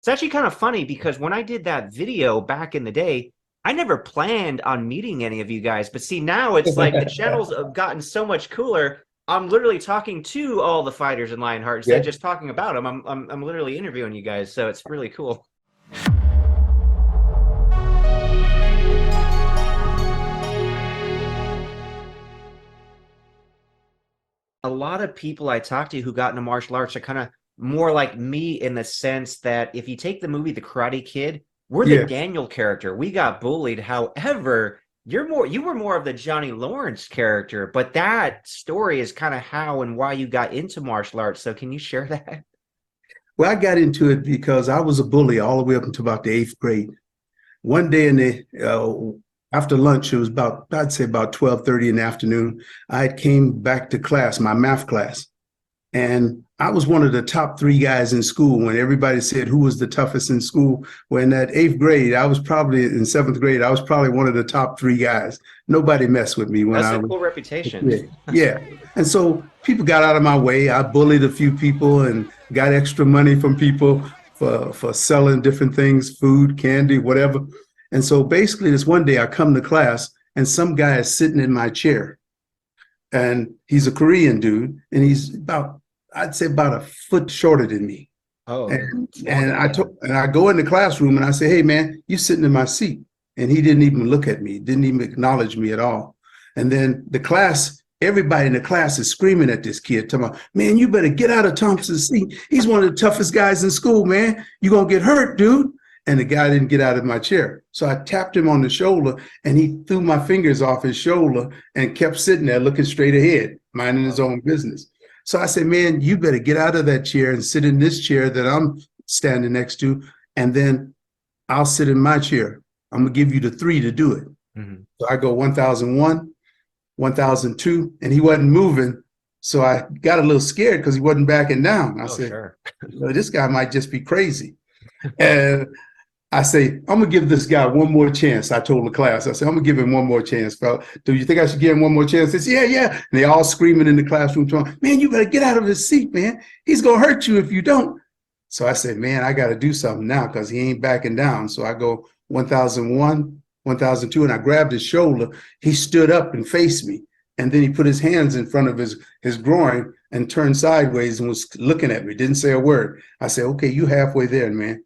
It's actually kind of funny because when I did that video back in the day, I never planned on meeting any of you guys. But see, now it's like the channels have gotten so much cooler. I'm literally talking to all the fighters in Lionheart instead Yeah. of just talking about them. I'm literally interviewing you guys, so it's really cool. A lot of people I talk to who got into martial arts are kind of more like me in the sense that if you take the movie The Karate Kid, we're the Yeah. Daniel character. We got bullied. However, you were more of the Johnny Lawrence character, but that story is kind of how and why you got into martial arts. So can you share that? Well, I got into it because I was a bully all the way up until about the 8th grade. One day in the after lunch, it was about, I'd say about 12:30 in the afternoon. I came back to class, my math class, and I was one of the top three guys in school. When everybody said who was the toughest in school, well, in that 8th grade, I was probably in 7th grade, I was probably one of the top three guys. Nobody messed with me when That's I a was, cool reputation. yeah, yeah. And so people got out of my way. I bullied a few people and got extra money from people for selling different things, food, candy, whatever. And so basically, this one day I come to class and some guy is sitting in my chair, and he's a Korean dude, and he's about, I'd say about a foot shorter than me. Oh, And longer, I yeah. took and I go in the classroom and I say, "Hey man, you sitting in my seat." And he didn't even look at me, didn't even acknowledge me at all. And then the class, everybody in the class is screaming at this kid, talking about, "Man, you better get out of Thompson's seat. He's one of the toughest guys in school, man. You're gonna get hurt, dude." And the guy didn't get out of my chair. So I tapped him on the shoulder and he threw my fingers off his shoulder and kept sitting there looking straight ahead, minding his Oh, own business. So I said, "Man, you better get out of that chair and sit in this chair that I'm standing next to, and then I'll sit in my chair. I'm gonna give you the three to do it." mhm. So I go 1001, 1002, and he wasn't moving. So I got a little scared because he wasn't backing down. I Oh, said, sure. "Well, this guy might just be crazy." And I say, "I'm gonna give this guy one more chance." I told the class, I said, "I'm gonna give him one more chance, fella. Do you think I should give him one more chance?" They said, "Yeah, yeah." And they all screaming in the classroom, talking, "Man, you better get out of his seat, man. He's gonna hurt you if you don't." So I said, "Man, I gotta do something now because he ain't backing down." So I go 1001, 1002, and I grabbed his shoulder. He stood up and faced me. And then he put his hands in front of his groin and turned sideways and was looking at me, didn't say a word. I said, "Okay, you halfway there, man.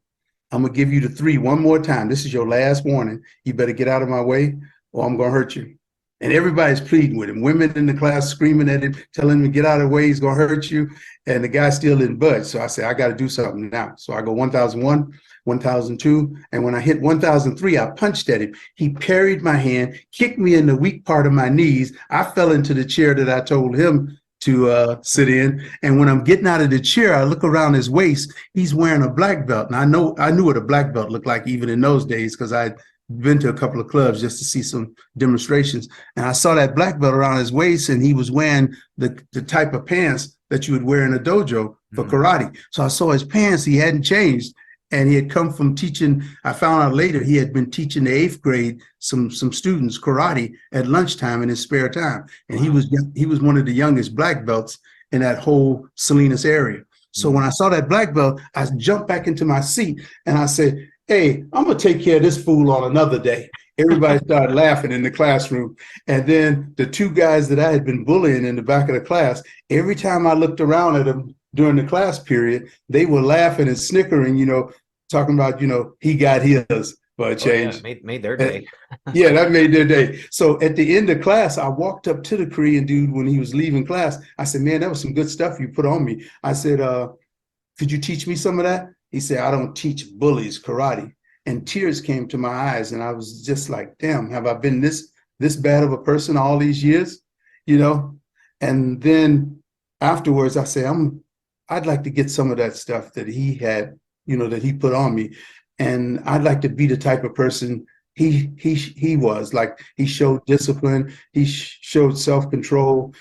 I'm gonna give you the three one more time. This is your last warning. You better get out of my way or I'm gonna hurt you." And everybody's pleading with him. Women in the class screaming at him, telling him to get out of the way, he's gonna hurt you. And the guy still didn't budge. So I said, "I gotta do something now." So I go 1001, 1002. And when I hit 1003, I punched at him. He parried my hand, kicked me in the weak part of my knees. I fell into the chair that I told him to sit in. And when I'm getting out of the chair, I look around his waist. He's wearing a black belt. And I knew what a black belt looked like even in those days because I'd been to a couple of clubs just to see some demonstrations. And I saw that black belt around his waist, and he was wearing the type of pants that you would wear in a dojo for Mm. karate. So I saw his pants, he hadn't changed. And he had come from teaching. I found out later he had been teaching the 8th grade some students karate at lunchtime in his spare time, and Wow. he was one of the youngest black belts in that whole Salinas area. So when Mm. I saw that black belt, I jumped back into my seat and I said, "Hey, I'm gonna take care of this fool on another day." Everybody started laughing in the classroom, and then the two guys that I had been bullying in the back of the class, every time I looked around at them during the class period, they were laughing and snickering, talking about, he got his for a Oh yeah, change. made their And day. yeah, that made their day. So at the end of class, I walked up to the Korean dude when he was leaving class. I said, "Man, that was some good stuff you put on me." I said, "Could you teach me some of that?" He said, "I don't teach bullies karate." And tears came to my eyes, and I was just like, "Damn, have I been this bad of a person all these years?" You know? And then afterwards, I say, I'd like to get some of that stuff that he had, that he put on me. And I'd like to be the type of person he was. Like, he showed discipline, he showed self-control,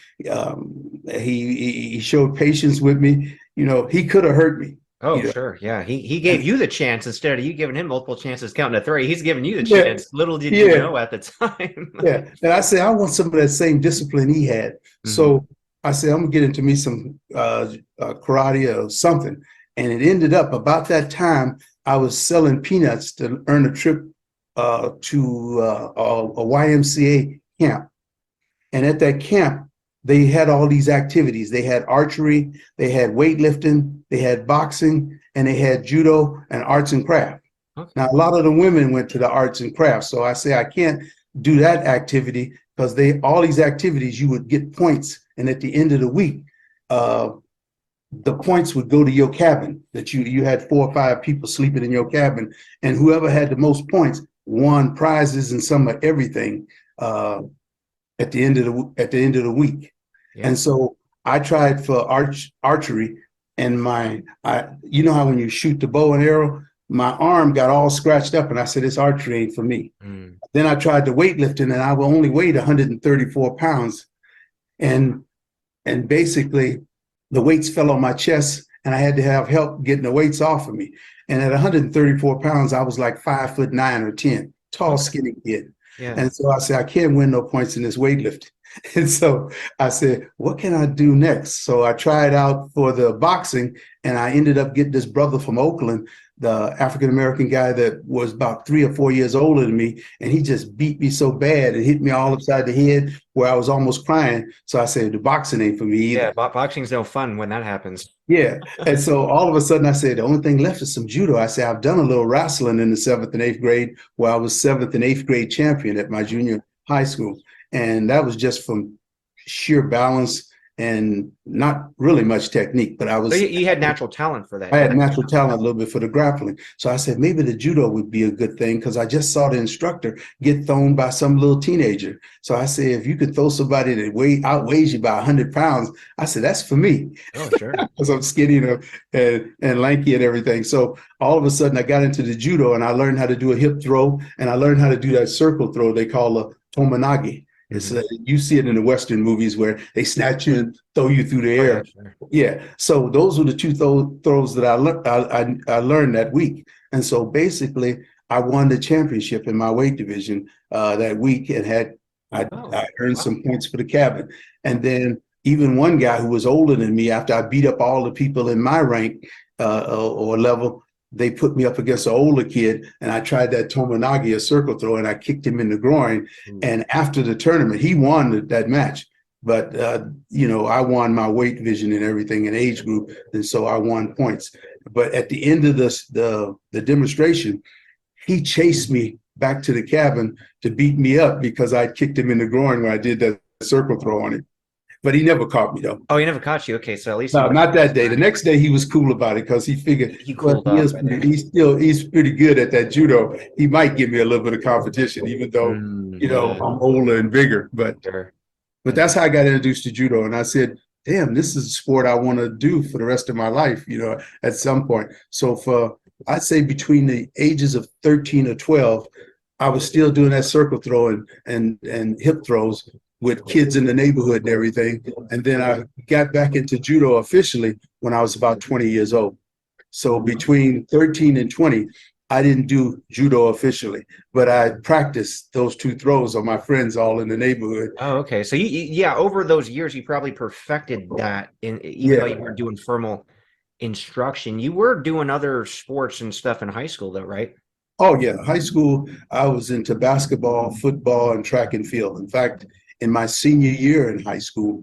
he showed patience with me. He could have hurt me, Oh you know. sure, yeah. He gave And you the chance instead of you giving him multiple chances counting to three. He's giving you the yeah, chance. Little did you yeah, know at the time. yeah. And I said, I want some of that same discipline he had. Hmm. So I said, I'm gonna get into me some karate or something. And it ended up about that time. I was selling peanuts to earn a trip to a YMCA camp. And at that camp, they had all these activities. They had archery, they had weightlifting, they had boxing, and they had judo and arts and craft. Okay. Now, a lot of the women went to the arts and crafts. So I say I can't do that activity because all these activities, you would get points. And at the end of the week, the points would go to your cabin, that you had 4 or 5 people sleeping in your cabin, and whoever had the most points won prizes and some of everything at the end of the week. Yeah. And so I tried for archery, and you know how when you shoot the bow and arrow, my arm got all scratched up, and I said, this archery ain't for me. Then I tried the weightlifting, and I only weighed 134 pounds, and basically the weights fell on my chest, and I had to have help getting the weights off of me. And at 134 pounds, I was like 5'9" or 10, tall, skinny kid. Yeah. And so I said, I can't win no points in this weightlifting. And so I said, what can I do next? So I tried out for the boxing, and I ended up getting this brother from Oakland, the African-American guy that was about 3 or 4 years older than me. And he just beat me so bad and hit me all upside the head where I was almost crying. So I said, the boxing ain't for me either. Yeah, boxing's no fun when that happens. Yeah. And so all of a sudden I said, the only thing left is some judo. I said, I've done a little wrestling in the 7th and 8th grade, where I was 7th and 8th grade champion at my junior high school. And that was just from sheer balance and not really much technique, but I was. So you had natural talent for that. I had natural talent a little bit for the grappling. So I said, maybe the judo would be a good thing, because I just saw the instructor get thrown by some little teenager. So I said, if you could throw somebody that outweighs you by 100 pounds, I said, that's for me. Oh, sure. Because I'm skinny and lanky and everything. So all of a sudden I got into the judo, and I learned how to do a hip throw, and I learned how to do that circle throw they call a tomonagi. It's you see it in the Western movies where they snatch you and throw you through the air. Oh, yeah, sure. Yeah. So those were the 2 throws that I learned that week. And so basically, I won the championship in my weight division that week, and I earned some points for the cabin. And then even one guy who was older than me, after I beat up all the people in my rank or level, they put me up against an older kid, and I tried that tomonagi, a circle throw, and I kicked him in the groin. And after the tournament, he won that match. But, I won my weight division and everything in age group, and so I won points. But at the end of the demonstration, he chased me back to the cabin to beat me up because I kicked him in the groin when I did that circle throw on him. But he never caught me, though. Oh, he never caught you. Okay, so at least no, not that day. The next day he was cool about it, because he figured he's pretty good at that judo. He might give me a little bit of competition, even though I'm older and bigger. But that's how I got introduced to judo, and I said, damn, this is a sport I want to do for the rest of my life, at some point. So I'd say between the ages of 13 or 12, I was still doing that circle throw and hip throws with kids in the neighborhood and everything. And then I got back into judo officially when I was about 20 years old. So between 13 and 20, I didn't do judo officially, but I practiced those 2 throws on my friends all in the neighborhood. Oh, okay. So over those years, you probably perfected that even though you weren't doing formal instruction. You were doing other sports and stuff in high school though, right? Oh yeah. High school, I was into basketball, football, and track and field. In fact, in my senior year in high school,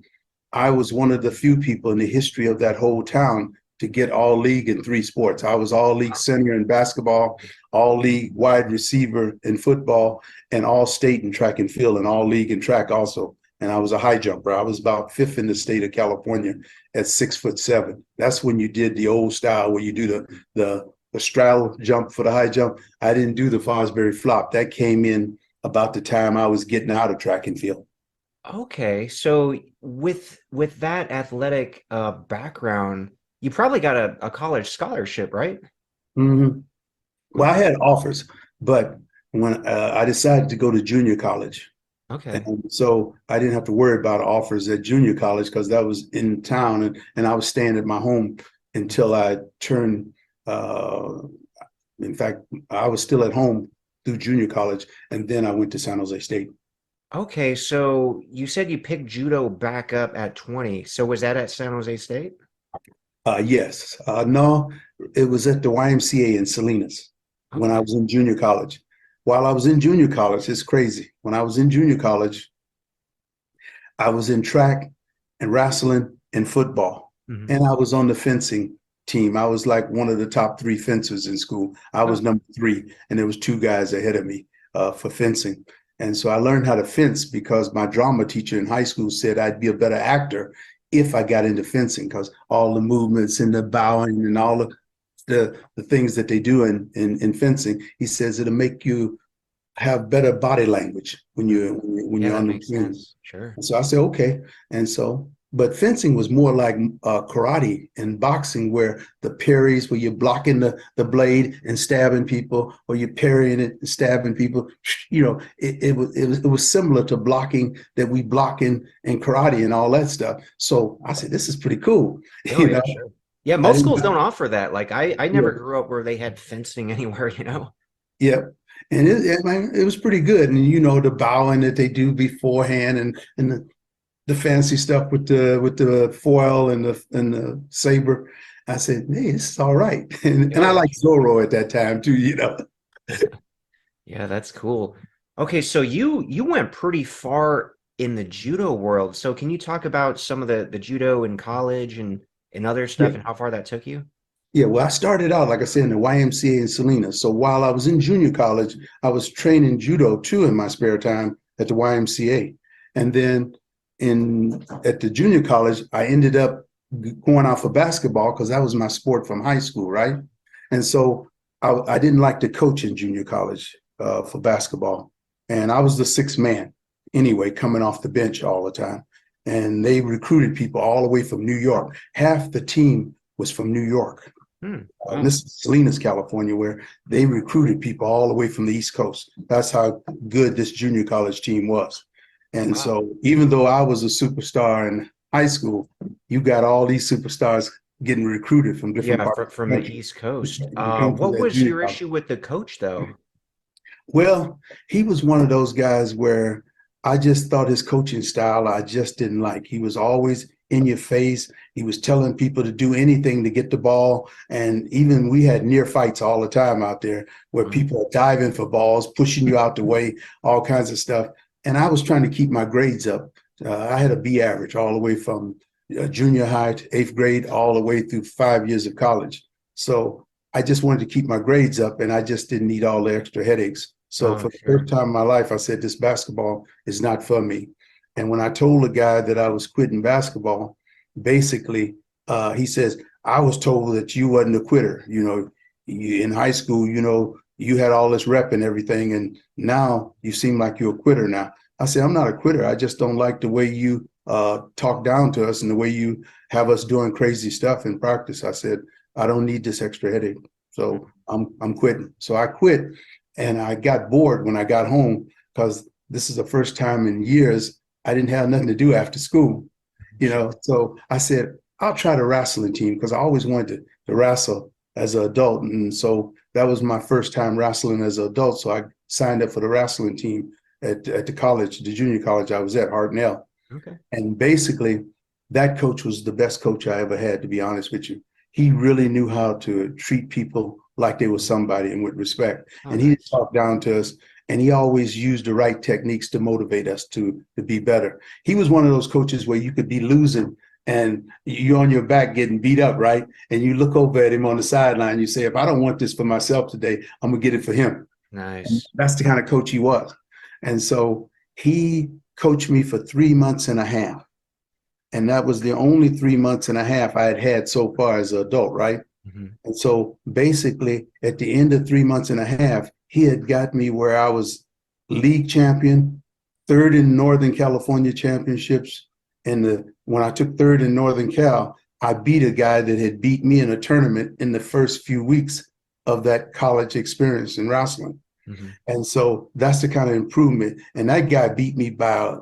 I was one of the few people in the history of that whole town to get all league in 3 sports. I was all league center in basketball, all league wide receiver in football, and all state in track and field, and all league in track also. And I was a high jumper. I was about 5th in the state of California at 6'7". That's when you did the old style where you do the straddle jump for the high jump. I didn't do the Fosbury flop. That came in about the time I was getting out of track and field. Okay, so with that athletic background, you probably got a college scholarship, right? Mm-hmm. Well, I had offers, but when I decided to go to junior college, okay, and so I didn't have to worry about offers at junior college because that was in town, and I was staying at my home until I turned. In fact, I was still at home through junior college, and then I went to San Jose State. Okay, so you said you picked judo back up at 20. So was that at San Jose State? Yes. No, It was at the YMCA in Salinas when Okay. I was in junior college. While I was in junior college, it's crazy. When I was in junior college, I was in track and wrestling and football. Mhm. And I was on the fencing team. I was like one of the top 3 fencers in school. I was Oh, number 3, and there was 2 guys ahead of me for fencing. And so I learned how to fence because my drama teacher in high school said I'd be a better actor if I got into fencing, because all the movements and the bowing and all the things that they do in fencing, he says it'll make you have better body language when mhm. Yeah, you're that on the makes ring. sense. Sure. And so I said, okay. And so, but fencing was more like karate and boxing, where the parries, where you're blocking the blade and stabbing people, or you're parrying it and stabbing people. You know, it was similar to blocking that we block in karate and all that stuff. So I said, this is pretty cool. Oh You yeah, know, sure. Yeah, I most didn't. schools don't offer that. Like I Yeah, never grew up where they had fencing anywhere, you know? yeah. And man, it was pretty good. And you know, the bowing that they do beforehand, and the fancy stuff with the foil and the saber. I said, hey, this is all right. And Oh I yeah, liked sure. Zorro at that time too, you know. Yeah, that's cool. Okay, so you went pretty far in the judo world. So can you talk about some of the judo in college and other Yeah. stuff and how far that took you? Yeah, well, I started out, like I said, in the YMCA in Salinas. So while I was in junior college, I was training judo too in my spare time at the YMCA. And then in at the junior college, I ended up going out for basketball because that was my sport from high school, right? And so I didn't like to coach in junior college for basketball. And I was the 6th man anyway, coming off the bench all the time. And they recruited people all the way from New York. Half the team was from New York. Hmm. And Wow. this is Salinas, California, where they recruited people all the way from the East Coast. That's how good this junior college team was. And Wow. so, even though I was a superstar in high school, you got all these superstars getting recruited from different Yeah, parts from of the the country East Coast. to come to What that was junior your college. issue with the coach though? Well, he was one of those guys where I just thought his coaching style I just didn't like. He was always in your face. He was telling people to do anything to get the ball. And even we had near fights all the time out there where Wow. people are diving for balls, pushing you out the way, all kinds of stuff. And I was trying to keep my grades up. I had a B average all the way from junior high to 8th grade, all the way through 5 years of college. So I just wanted to keep my grades up, and I just didn't need all the extra headaches. So Oh, for the sure. first time in my life, I said, this basketball is not for me. And when I told the guy that I was quitting basketball, basically, he says, I was told that you wasn't a quitter. You know, in high school, you know, you had all this rep and everything, and now you seem like you're a quitter now. I said, I'm not a quitter. I just don't like the way you talk down to us and the way you have us doing crazy stuff in practice. I said, I don't need this extra headache. So I'm quitting. So I quit, and I got bored when I got home because this is the first time in years I didn't have nothing to do after school, you Sure. know. So I said, I'll try the wrestling team because I always wanted to wrestle as an adult. And so that was my first time wrestling as an adult. So I signed up for the wrestling team at the college, the junior college I was at, Hartnell. Okay. And basically, that coach was the best coach I ever had, to be honest with you. He really knew how to treat people like they were somebody and with respect. Oh, And he didn't nice. talk down to us. And he always used the right techniques to motivate us to be better. He was one of those coaches where you could be losing and you're on your back getting beat up, right? And you look over at him on the sideline, you say, if I don't want this for myself today, I'm gonna get it for him. And Nice. that's the kind of coach he was. And so he coached me for 3 months and a half. And that was the only 3 months and a half I had so far as an adult, right? Mhm. And so basically, at the end of 3 months and a half, he had got me where I was league champion, third in Northern California championships. And when I took third in Northern Cal, I beat a guy that had beat me in a tournament in the first few weeks of that college experience in wrestling. Mhm. And so that's the kind of improvement. And that guy beat me by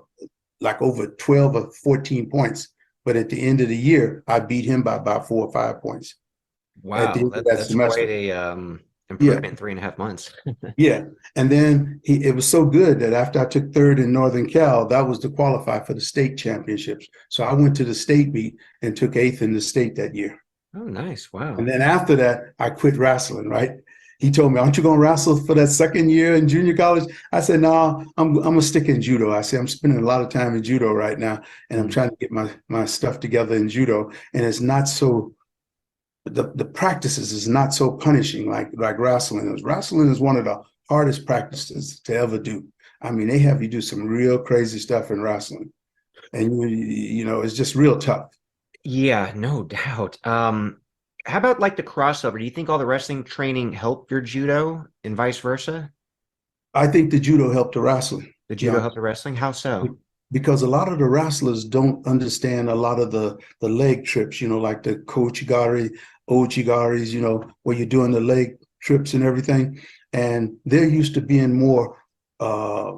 like over 12 or 14 points. But at the end of the year, I beat him by about 4 or 5 points at the Wow, end of that that's quite semester. a Yeah, improvement in 3.5 months. yeah. And then it was so good that after I took third in Northern Cal, that was to qualify for the state championships. So I went to the state meet and took eighth in the state that year. Oh, nice. And Wow. then after that, I quit wrestling, right? He told me, aren't you going to wrestle for that second year in junior college? I said, no, I'm going to stick in judo. I said, I'm spending a lot of time in judo right now, and I'm Mm. trying to get my stuff together in judo. And it's not so, the practices is not so punishing like wrestling is. Wrestling is one of the hardest practices to ever do. I mean, they have you do some real crazy stuff in wrestling. And you know, it's just real tough. Yeah, no doubt. How about like the crossover? Do you think all the wrestling training helped your judo and vice versa? I think the judo helped the wrestling. The judo Yeah. helped the wrestling? How so? Because a lot of the wrestlers don't understand a lot of the leg trips, you know, like the kochigari, ochigaris, you know, where you're doing the leg trips and everything. And they're used to being more uh,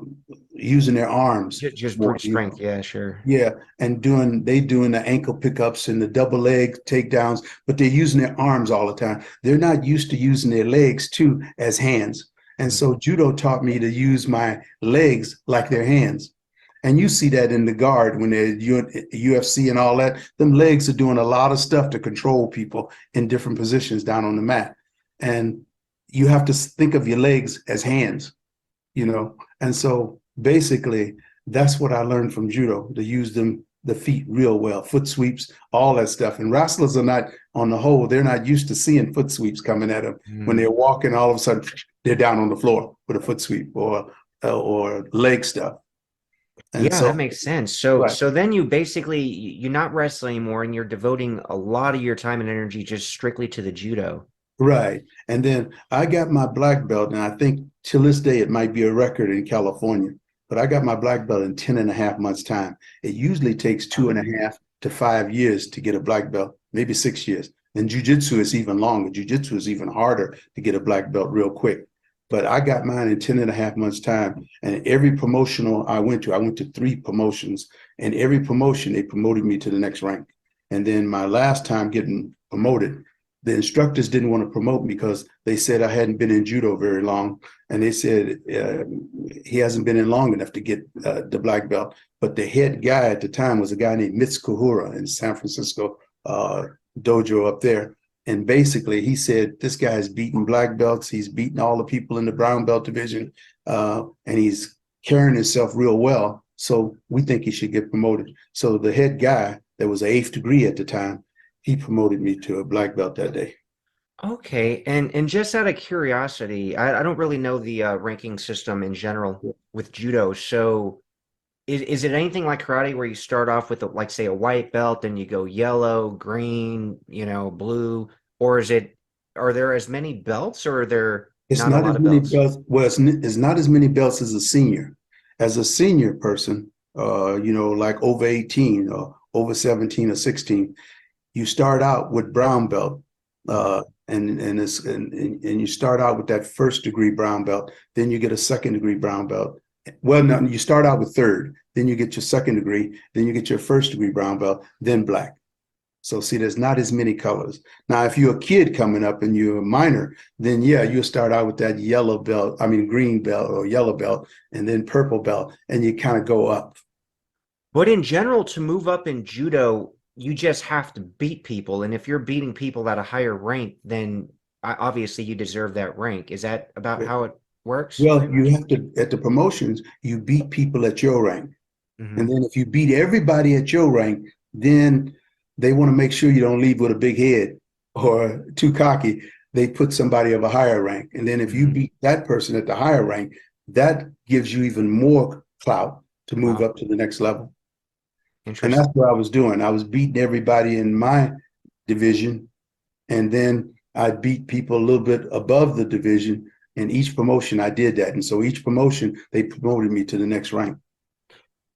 using their arms Just more, brute you strength. know. Yeah, sure. Yeah, and doing the ankle pickups and the double leg takedowns, but they're using their arms all the time. They're not used to using their legs too as hands. And Mm. so judo taught me to use my legs like their hands. And you see that in the guard when they're UFC and all that. Them legs are doing a lot of stuff to control people in different positions down on the mat. And you have to think of your legs as hands, you know. And so basically, that's what I learned from judo, to use the feet real well, foot sweeps, all that stuff. And wrestlers are not, on the whole, they're not used to seeing foot sweeps coming at them. When Mm. they're walking, all of a sudden they're down on the floor with a foot sweep or leg stuff. And Yeah, that so, makes sense. So right, so then you basically you're not wrestling anymore and you're devoting a lot of your time and energy just strictly to the judo. right. And then I got my black belt, and I think till this day it might be a record in California, but I got my black belt in 10 and a half months time. It usually takes two and Wow. a half to 5 years to get a black belt, maybe 6 years. And jujitsu is even longer. Jujitsu is even harder to get a black belt real quick. But I got mine in 10 and a half months time. And every promotional I went to 3 promotions, and every promotion they promoted me to the next rank. And then my last time getting promoted, the instructors didn't want to promote me because they said I hadn't been in judo very long, and they said he hasn't been in long enough to get the black belt. But the head guy at the time was a guy named Mitz Kuhura in San Francisco uh, dojo up there. And basically, he said, this guy's beating black belts. He's beating all the people in the brown belt division, and he's carrying himself real well. So we think he should get promoted. So the head guy that was an 8th degree at the time, he promoted me to a black belt that day. Okay, and just out of curiosity, I don't really know the ranking system in general with judo. So is it anything like karate where you start off with like say a white belt and you go yellow, green, blue, or is it are there as many belts or are there It's not a not lot as of many belts? belts. Well, it's not as many belts as a senior. As a senior person, you know, like over 18 or over 17 or 16, you start out with brown belt, Mm. and you start out with that 1st degree brown belt. Then you get a 2nd degree brown belt. Well, no, you start out with third. Then you get your 2nd degree. Then you get your 1st degree brown belt. Then black. So see, there's not as many colors. Now, if you're a kid coming up and you're a minor, then yeah, you'll start out with that yellow belt, I mean green belt or yellow belt, and then purple belt, and you kind of go up. But in general, to move up in judo, you just have to beat people, and if you're beating people at a higher rank, then obviously you deserve that rank. Is that about how it works, Well, pretty you much? have to, at the promotions, you beat people at your rank. Hmm. And then if you beat everybody at your rank, then they want to make sure you don't leave with a big head or too cocky. They put somebody of a higher rank. And then if you Hmm. beat that person at the higher rank, that gives you even more clout to move Wow, up to the next level. And that's interesting. what I was doing. I was beating everybody in my division, and then I beat people a little bit above the division. In each promotion, I did that. And so each promotion, they promoted me to the next rank.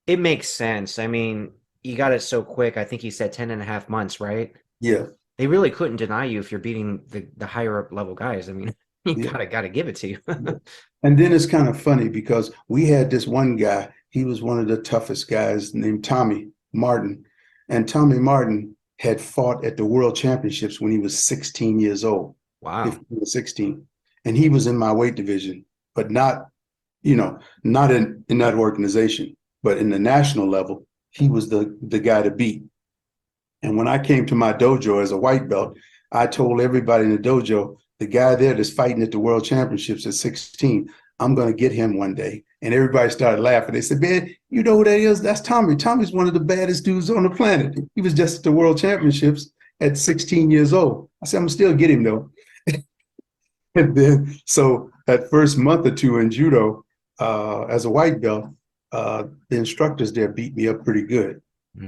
It makes sense. I mean, you got it so quick. I think you said 10 and a half months, right? Yeah. They really couldn't deny you if you're beating the higher up level guys. I mean, you Yeah. gotta give it to you. Yeah. And then it's kind of funny because we had this one guy, he was one of the toughest guys named Tommy Martin. And Tommy Martin had fought at the world championships when he was 16 years old, Wow. 15 or 16. And he was in my weight division, but not, you know, not in that organization, but in the national level, he was the guy to beat. And when I came to my dojo as a white belt, I told everybody in the dojo, the guy there that's fighting at the world championships at 16, I'm going to get him one day. And everybody started laughing. They said, man, you know who that is? That's Tommy. Tommy's one of the baddest dudes on the planet. He was just at the world championships at 16 years old. I said, I'm still get him though. And then, so that first month or two in judo, as a white belt, the instructors there beat me up pretty good.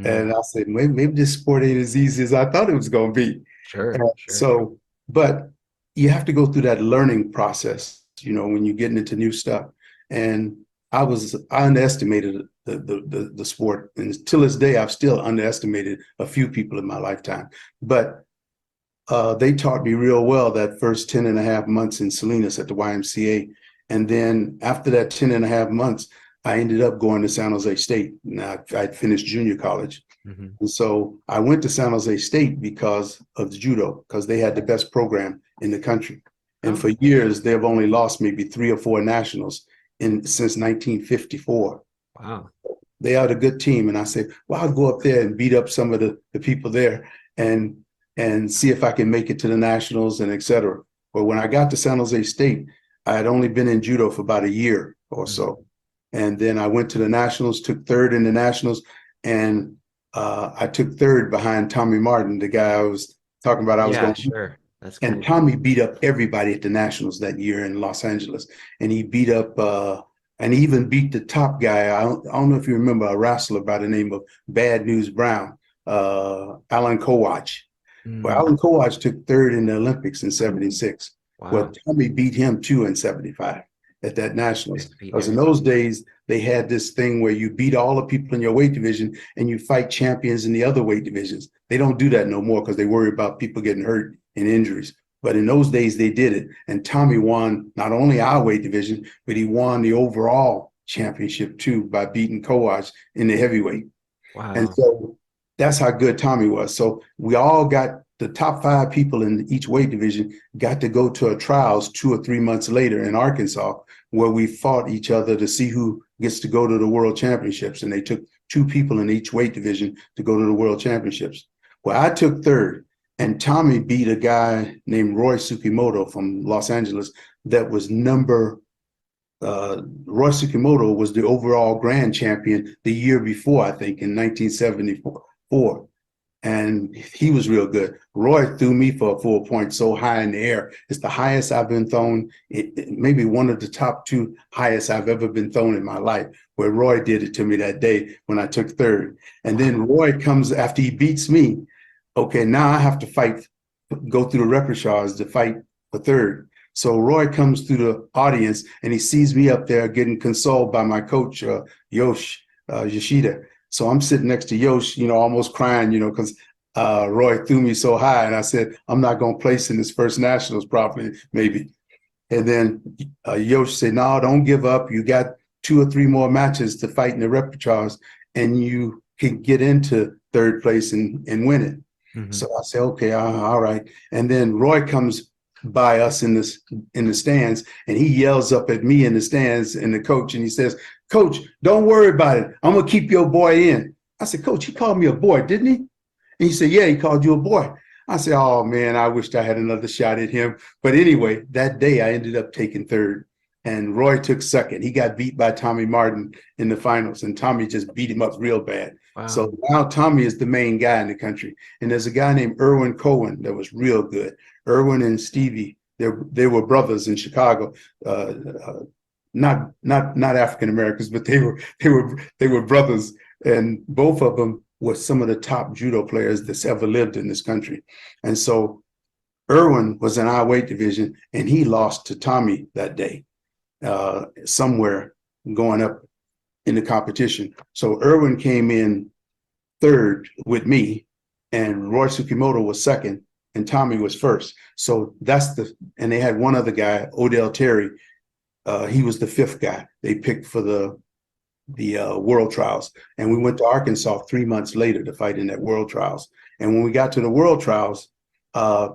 And I said, maybe this sport ain't as easy as I thought it was going to be. Sure. So, but you have to go through that learning process, you know, when you're getting into new stuff. And I underestimated the sport. And till this day, I've still underestimated a few people in my lifetime. But they taught me real well that first 10 and a half months in Salinas at the YMCA. And then after that 10 and a half months, I ended up going to San Jose State. Now, I'd finished junior college. And so I went to San Jose State because of the judo, because they had the best program in the country. And for years, they've only lost maybe 3 or 4 nationals since 1954. Wow. They are a good team. And I said, well, I'll go up there and beat up some of the people there and see if I can make it to the nationals and et cetera. But when I got to San Jose State, I had only been in judo for about a year or so. And then I went to the nationals, took 3rd in the nationals, and I took 3rd behind Tommy Martin, the guy I was talking about. I was going. Sure. That's cool. And Tommy beat up everybody at the nationals that year in Los Angeles, and he beat up and he even beat the top guy. I don't know if you remember a wrestler by the name of Bad News Brown, Alan Kowach. Well, Alan Kowach took 3rd in the Olympics in '76. Wow. Well, Tommy beat him too in '75 at that nationals. Because in those days, they had this thing where you beat all the people in your weight division and you fight champions in the other weight divisions. They don't do that no more because they worry about people getting hurt and injuries. But in those days, they did it. And Tommy won not only our weight division, but he won the overall championship too by beating Kowach in the heavyweight. Wow. And so that's how good Tommy was. So we all got the top 5 people in each weight division got to go to a trials 2 or 3 months later in Arkansas, where we fought each other to see who gets to go to the world championships. And they took 2 people in each weight division to go to the world championships. Well, I took 3rd, and Tommy beat a guy named Roy Tsukimoto from Los Angeles that was Roy Tsukimoto was the overall grand champion the year before, I think, in 1974. And he was real good. Roy threw me for a full point so high in the air. It's the highest I've been thrown, maybe one of the top 2 highest I've ever been thrown in my life, where Roy did it to me that day when I took 3rd. And then Roy comes after he beats me. Okay, now I have to go through the repertoires to fight for 3rd. So Roy comes through the audience and he sees me up there getting consoled by my coach, Yoshida. So I'm sitting next to Yosh, you know, almost crying, you know, because Roy threw me so high. And I said, I'm not going to place in this first nationals probably, maybe. And then Yosh said, no, don't give up. You got 2 or 3 more matches to fight in the repertoires and you can get into 3rd place and win it. So I said, okay, all right. And then Roy comes by us in the stands and he yells up at me in the stands and the coach, and he says, Coach, don't worry about it. I'm going to keep your boy in. I said, Coach, he called me a boy, didn't he? And he said, yeah, he called you a boy. I said, oh man, I wished I had another shot at him. But anyway, that day I ended up taking 3rd and Roy took 2nd. He got beat by Tommy Martin in the finals and Tommy just beat him up real bad. Wow. So now Tommy is the main guy in the country. And there's a guy named Erwin Cohen that was real good. Erwin and Stevie, they were brothers in Chicago. Not African Americans, but they were brothers, and both of them were some of the top judo players that's ever lived in this country. And so Erwin was in our weight division, and he lost to Tommy that day, somewhere going up in the competition. So Erwin came in 3rd with me, and Roy Tsukimoto was 2nd, and Tommy was 1st. So and they had one other guy, Odell Terry. He was the 5th guy they picked for the world trials. And we went to Arkansas 3 months later to fight in that world trials. And when we got to the world trials, it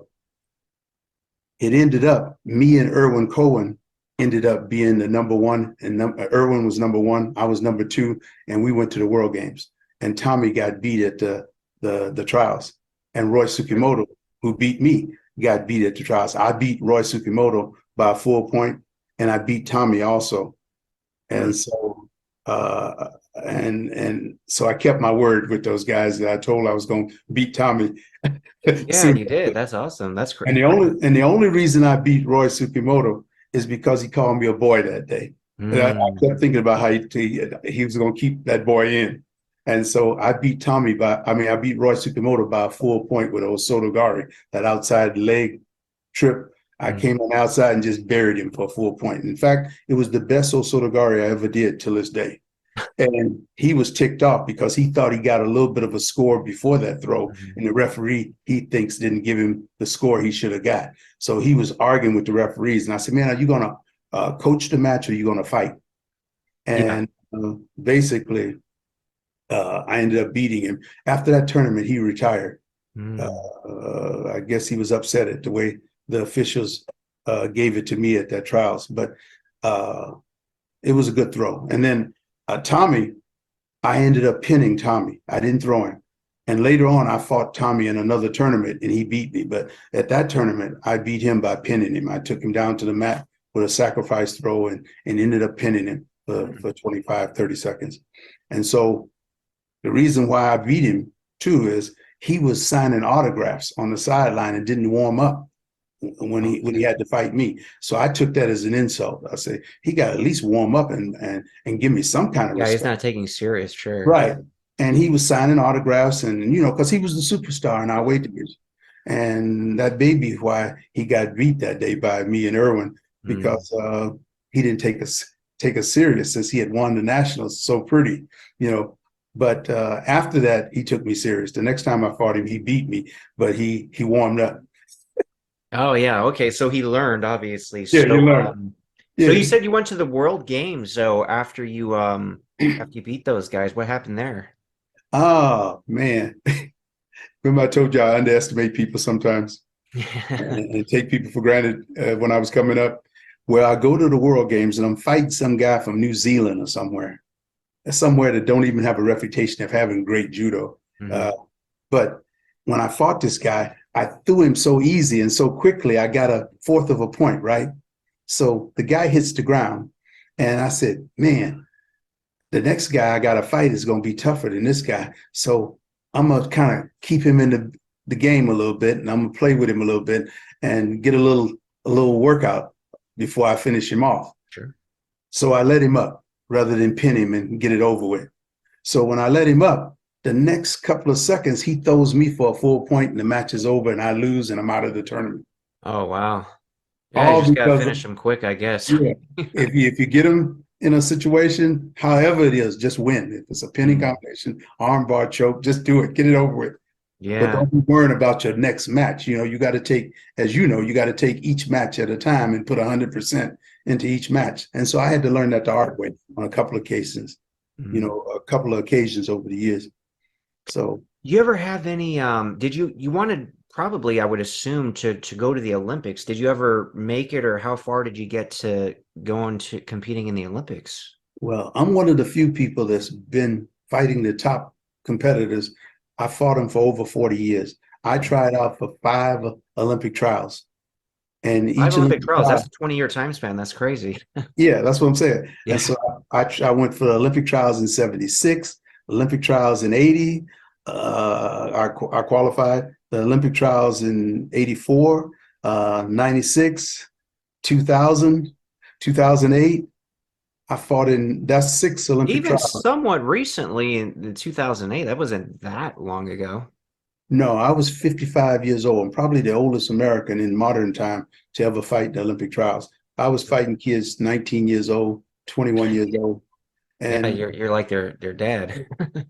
ended up, me and Erwin Cohen ended up being the number 1, and Erwin was number 1, I was number 2, and we went to the World Games. And Tommy got beat at the trials. And Roy Tsukimoto, who beat me, got beat at the trials. I beat Roy Tsukimoto by a full point, and I beat Tommy also. And so and so I kept my word with those guys that I told I was going to beat Tommy. Yeah, and you did. That's awesome. That's great. And the only reason I beat Roy Tsukimoto is because he called me a boy that day. And I kept thinking about how he was going to keep that boy in. And so I beat I beat Roy Tsukimoto by a full point with Osotogari, that outside leg trip. I came on outside and just buried him for a full point. In fact, it was the best Osotogari I ever did till this day. And he was ticked off because he thought he got a little bit of a score before that throw. And the referee, he thinks, didn't give him the score he should have got. So he was arguing with the referees. And I said, man, are you going to coach the match or are you going to fight? And basically, I ended up beating him. After that tournament, he retired. I guess he was upset at the way the officials gave it to me at that trials. But it was a good throw. And then Tommy, I ended up pinning Tommy. I didn't throw him. And later on, I fought Tommy in another tournament and he beat me. But at that tournament, I beat him by pinning him. I took him down to the mat with a sacrifice throw and ended up pinning him for 25, 30 seconds. And so the reason why I beat him too is he was signing autographs on the sideline and didn't warm up when he had to fight me. So I took that as an insult. I said, he got to at least warm up and give me some kind of respect. He's not taking serious, sure. Right. And he was signing autographs and, because he was the superstar in our weight division. And that may be why he got beat that day by me and Irwin, because he didn't take us serious since he had won the nationals so pretty, But after that, he took me serious. The next time I fought him, he beat me, but he warmed up. Oh yeah, okay. So he learned, obviously. Yeah, he learned. So you said you went to the World Games, so after you beat those guys, what happened there? Oh man. Remember I told you I underestimate people sometimes and take people for granted when I was coming up. Well, I go to the World Games and I'm fighting some guy from New Zealand or somewhere that don't even have a reputation of having great judo. But when I fought this guy, I threw him so easy and so quickly, I got a fourth of a point, right? So the guy hits the ground and I said, man, the next guy I got to fight is going to be tougher than this guy. So I'm going to kind of keep him in the game a little bit and I'm going to play with him a little bit and get a little workout before I finish him off. Sure. So I let him up rather than pin him and get it over with. So when I let him up, the next couple of seconds, he throws me for a full point and the match is over and I lose and I'm out of the tournament. Oh, wow. Yeah, you just got to finish him quick, I guess. Yeah. If you get him in a situation, however it is, just win. If it's a pinning combination, armbar choke, just do it. Get it over with. Yeah. But don't be worrying about your next match. You got to take, as you got to take each match at a time and put 100% into each match. And so I had to learn that the hard way on a couple of cases, a couple of occasions over the years. So you ever have any did you wanted probably, I would assume, to go to the Olympics? Did you ever make it, or how far did you get to going to competing in the Olympics? Well, I'm one of the few people that's been fighting the top competitors. I fought them for over 40 years. I tried out for 5 Olympic trials. And each 5 Olympic trials, that's a 20-year time span. That's crazy. Yeah, that's what I'm saying. Yeah. And so I went for the Olympic trials in 76, Olympic trials in 80. I qualified. The Olympic trials in 84, 96, 2000, 2008. I fought that's 6 Olympic trials. Even somewhat recently in 2008. That wasn't that long ago. No, I was 55 years old. I'm probably the oldest American in modern time to ever fight the Olympic trials. I was fighting kids 19 years old, 21 years old. And yeah, you're like their dad.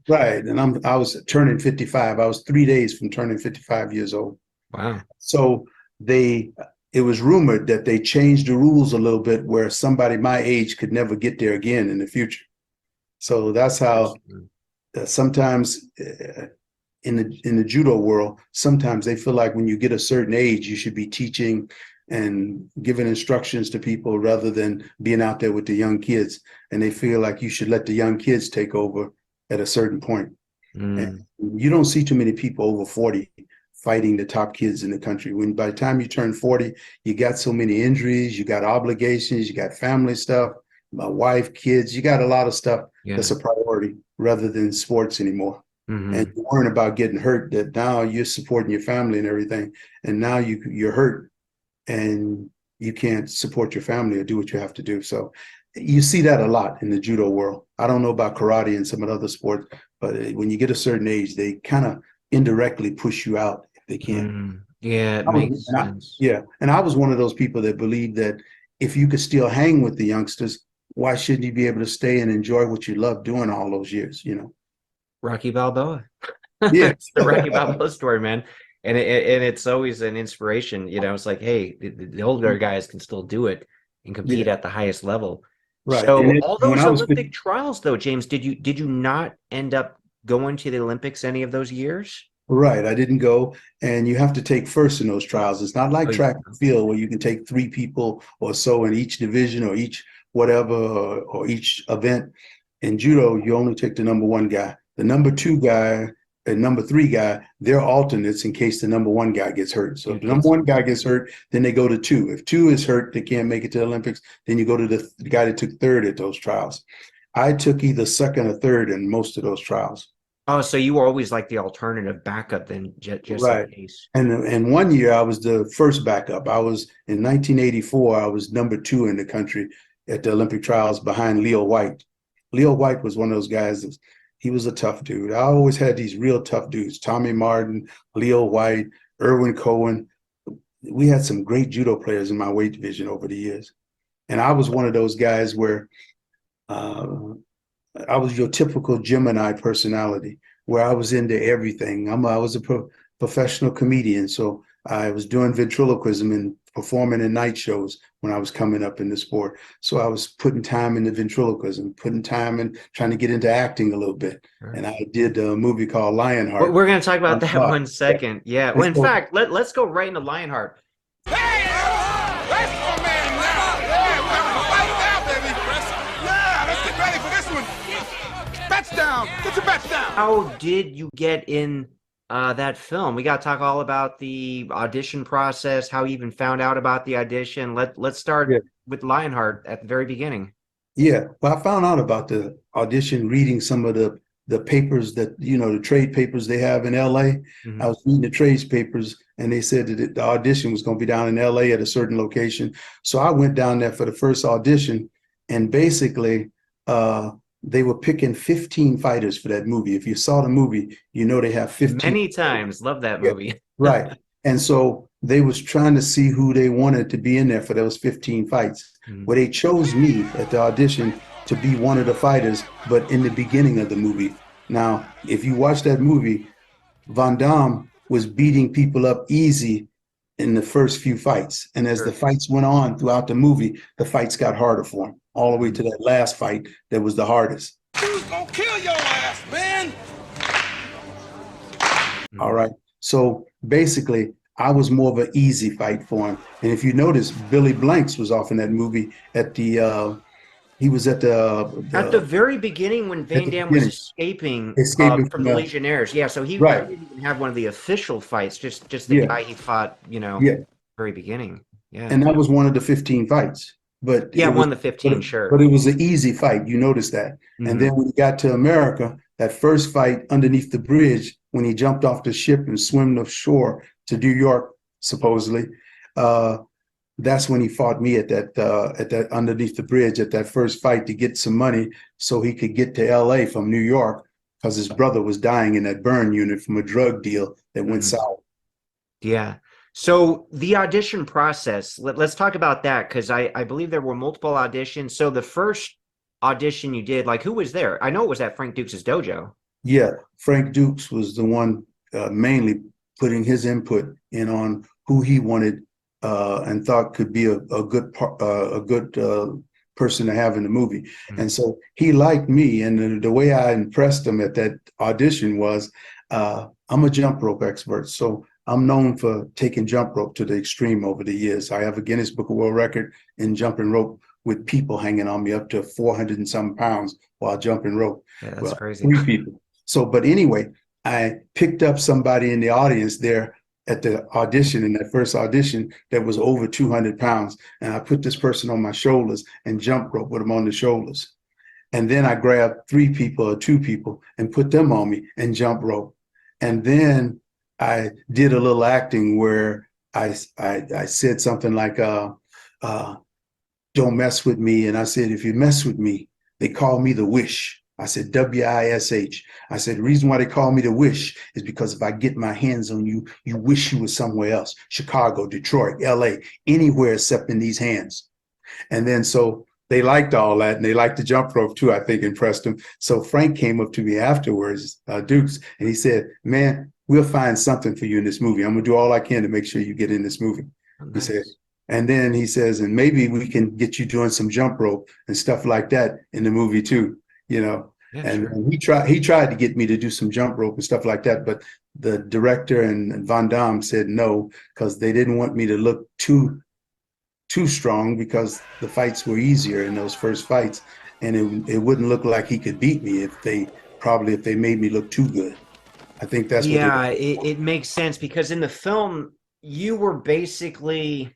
Right. And I was turning 55. I was 3 days from turning 55 years old. Wow. So it was rumored that they changed the rules a little bit where somebody my age could never get there again in the future. So that's how sometimes in the judo world, sometimes they feel like when you get a certain age, you should be teaching and giving instructions to people rather than being out there with the young kids. And they feel like you should let the young kids take over at a certain point. Mm, And you don't see too many people over 40 fighting the top kids in the country. When by the time you turn 40, you got so many injuries, you got obligations, you got family stuff, my wife, kids, you got a lot of stuff yeah. that's a priority rather than sports anymore. And Hmm. you're worrying about getting hurt, that now you're supporting your family and everything. And now you're hurt and you can't support your family or do what you have to do. So you see that a lot in the judo world. I don't know about karate and some of the other sports, but when you get a certain age, they kind of indirectly push you out if they can. Mm, yeah, it makes sense. Yeah, and I was one of those people that believed that if you could still hang with the youngsters, why shouldn't you be able to stay and enjoy what you love doing all those years? Rocky Balboa. Yeah, It's the Rocky Balboa story, man. And it's always an inspiration. It's like, hey, the older guys can still do it and compete yeah, at the highest level. right. So all When those I was Olympic trials, though, James, did you not end up going to the Olympics any of those years? right, I didn't go, and you have to take first in those trials. It's not like Oh, track and field where you can take three people or so in each division or each whatever or each event. In judo, you only take the number one guy. The number two guy and number three guy, they're alternates in case the number one guy gets hurt. So if the number one guy gets hurt, then they go to two. If two is hurt, they can't make it to the Olympics, then you go to the guy that took third at those trials. I took either second or third in most of those trials. Oh, so you were always like the alternative backup then, just in Right. case. And one year I was the first backup. I was in 1984, I was number two in the country at the Olympic trials behind Leo White. Leo White was one of those guys that he was a tough dude. I always had these real tough dudes, Tommy Martin, Leo White, Irwin Cohen. We had some great judo players in my weight division over the years. And I was one of those guys where uh, I was your typical Gemini personality, where I was into everything. I was a professional comedian, so I was doing ventriloquism and performing in night shows when I was coming up in the sport. So I was putting time into ventriloquism, putting time in trying to get into acting a little bit. Right. And I did a movie called We're, Lionheart. we're going to talk about that one Yeah. second. Yeah. And Well, in so, fact, let's go right into Lionheart. Hey, that's my man now. Yeah, we're having a fight now, baby. Yeah, let's get ready for this one. Bets down. Get your bets down. How did you get in that film? We got to talk all about the audition process, how you even found out about the audition. Let's yeah. start with Lionheart at the very beginning. Yeah, well, I found out about the audition reading some of the papers that, the trade papers they have in LA. Hmm. I was reading the trades papers and they said that the audition was going to be down in LA at a certain location. So I went down there for the first audition, and basically they were picking 15 fighters for that movie. If you saw the movie, they have 15. Many times. Love that Yeah, movie. right. And so they was trying to see who they wanted to be in there for those 15 fights. Mhm. Well, they chose me at the audition to be one of the fighters, but in the beginning of the movie. Now, if you watch that movie, Van Damme was beating people up easy in the first few fights. And as the Sure. fights went on throughout the movie, the fights got harder for him, all the way to that last fight that was the hardest. Who's gonna kill your ass, man? All right. So basically, I was more of an easy fight for him. And if you notice, Billy Blanks was off in that movie at the he was at At the very beginning, when at Van the Damme was beginning, escaping escaping from from the Legionnaires, yeah, so he right. didn't even have one of the official fights, just the Yeah. guy he fought, Yeah. very beginning. Yeah. And that was one of the 15 fights. But Yeah, it was won the 15, sure. but it was an easy fight. You noticed that. And Mhm. then when he got to America, that first fight underneath the bridge, when he jumped off the ship and swam ashore to New York, supposedly, that's when he fought me at that underneath the bridge at that first fight to get some money so he could get to LA from New York because his brother was dying in that burn unit from a drug deal that went Mhm. south. Yeah. So the audition process, let's talk about that because I believe there were multiple auditions. So the first audition you did, like who was there? I know it was at Frank Dux' dojo. Yeah, Frank Dux was the one mainly putting his input in on who he wanted and thought could be a good person to have in the movie. Mhm. And so he liked me, and the way I impressed him at that audition was I'm a jump rope expert, so I'm known for taking jump rope to the extreme over the years. I have a Guinness Book of World Record in jumping rope with people hanging on me up to 400 and some pounds while jumping rope. Yeah, that's Well, crazy. 3 people. So, but anyway, I picked up somebody in the audience there at the audition, in that first audition, that was over 200 pounds. And I put this person on my shoulders and jump rope with them on the shoulders. And then I grabbed 3 people or 2 people and put them on me and jump rope. And then I did a little acting where I said something like, don't mess with me. And I said, if you mess with me, they call me the Wish. I said, W-I-S-H. I said, the reason why they call me the Wish is because if I get my hands on you, you wish you were somewhere else. Chicago, Detroit, LA, anywhere except in these hands. And then so they liked all that, and they liked the jump rope too, I think impressed them. So Frank came up to me afterwards, Dukes, and he said, man, we'll find something for you in this movie. I'm gonna do all I can to make sure you get in this movie. Oh, he nice. said, and then he says, and maybe we can get you doing some jump rope and stuff like that in the movie too, you know. Yeah, and sure. he tried to get me to do some jump rope and stuff like that, but the director and Van Damme said no, because they didn't want me to look too strong, because the fights were easier in those first fights, and it wouldn't look like he could beat me if they made me look too good. I think that's what Yeah, it makes sense, because in the film you were basically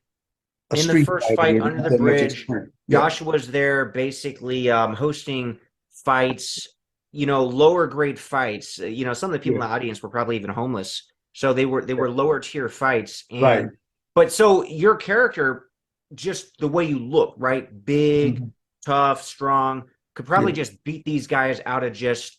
a in the street first fighter fight with under not the that much bridge. experience. Yeah. Joshua's there basically hosting fights, lower grade fights. Some of the people in the audience were probably even homeless, so they were lower tier fights. Right. But so your character, just the way you look, right? Big, tough, strong, could probably just beat these guys out of just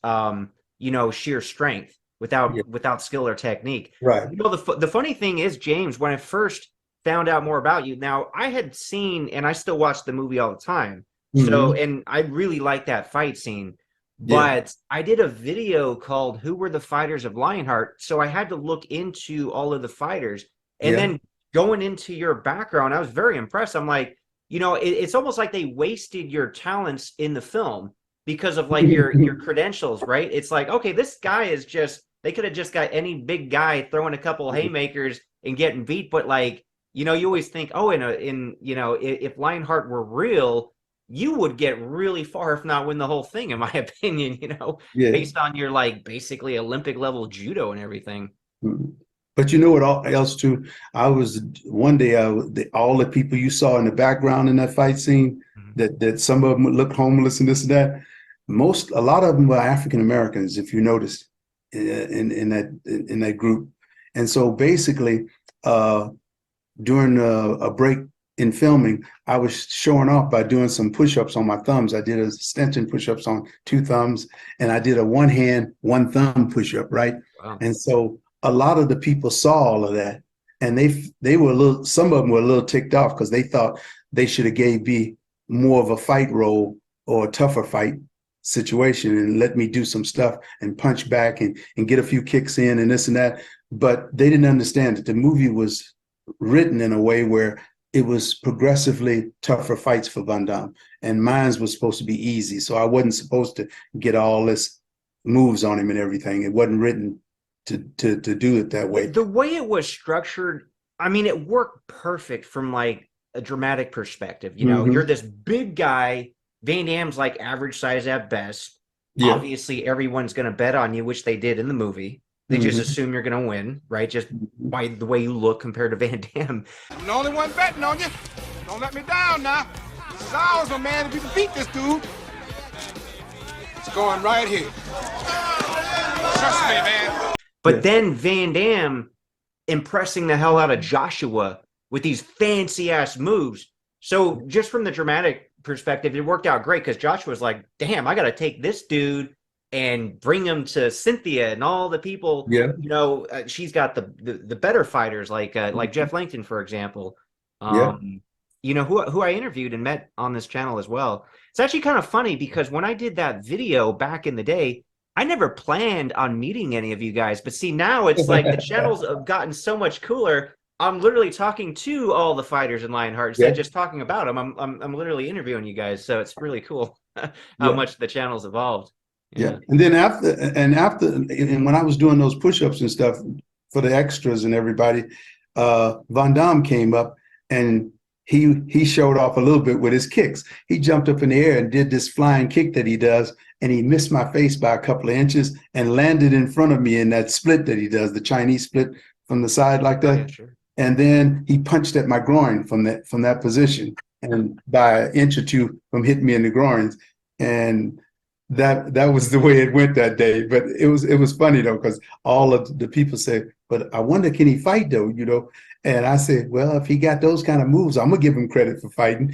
sheer strength without skill or technique. Right. The funny thing is, James, when I first found out more about you, now I had seen, and I still watch the movie all the time. So, and I really like that fight scene, but I did a video called "Who Were the Fighters of Lionheart?" So I had to look into all of the fighters, and then going into your background, I was very impressed. I'm like, it's almost like they wasted your talents in the film because of like your credentials, right? It's like, okay, this guy is just, they could have just got any big guy throwing a couple haymakers and getting beat, but like, you always think, oh, if Lionheart were real, you would get really far, if not win the whole thing, in my opinion, based on your like basically Olympic level judo and everything. But you know what else too? I was one day, all the people you saw in the background in that fight scene, that some of them looked homeless and this and that. A lot of them were African Americans, if you noticed, in that group. And so basically, during a break in filming, I was showing off by doing some push-ups on my thumbs. I did extension push-ups on 2 thumbs, and I did a 1 hand, 1 thumb push-up, right? Wow. And so a lot of the people saw all of that, and they were some of them were a little ticked off because they thought they should have gave me more of a fight role or a tougher fight situation and let me do some stuff and punch back and get a few kicks in and this and that. But they didn't understand that the movie was written in a way where it was progressively tougher fights for Van Damme, and mine was supposed to be easy. So I wasn't supposed to get all this moves on him and everything. It wasn't written to do it that way. The way it was structured, I mean, it worked perfect from like a dramatic perspective. You're this big guy. Van Damme's like average size at best. Yeah. Obviously, everyone's going to bet on you, which they did in the movie. They just assume you're going to win, right? Just by the way you look compared to Van Damme. I'm the only one betting on you. Don't let me down now. This is ours, my man. If you can beat this dude, it's going right here. Trust me, man. But then Van Damme impressing the hell out of Joshua with these fancy ass moves. So just from the dramatic perspective, it worked out great because Joshua's like, damn, I got to take this dude and bring him to Cynthia and all the people. She's got the better fighters like Jeff Langton, for example. Who I interviewed and met on this channel as well. It's actually kind of funny because when I did that video back in the day, I never planned on meeting any of you guys, but see, now it's like the channels have gotten so much cooler. I'm literally talking to all the fighters in Lionheart instead of just talking about them. I'm literally interviewing you guys, so it's really cool how much the channel's evolved. Yeah. And then after when I was doing those push-ups and stuff for the extras and everybody, Van Damme came up and he showed off a little bit with his kicks. He jumped up in the air and did this flying kick that he does, and he missed my face by a couple of inches and landed in front of me in that split that he does, the Chinese split from the side like that. Oh, yeah, sure. And then he punched at my groin from that position, and by an inch or two from hitting me in the groins. And that was the way it went that day. But it was funny though, because all of the people said, "But I wonder, can he fight though?" You know. And I said, well, if he got those kind of moves, I'm gonna give him credit for fighting.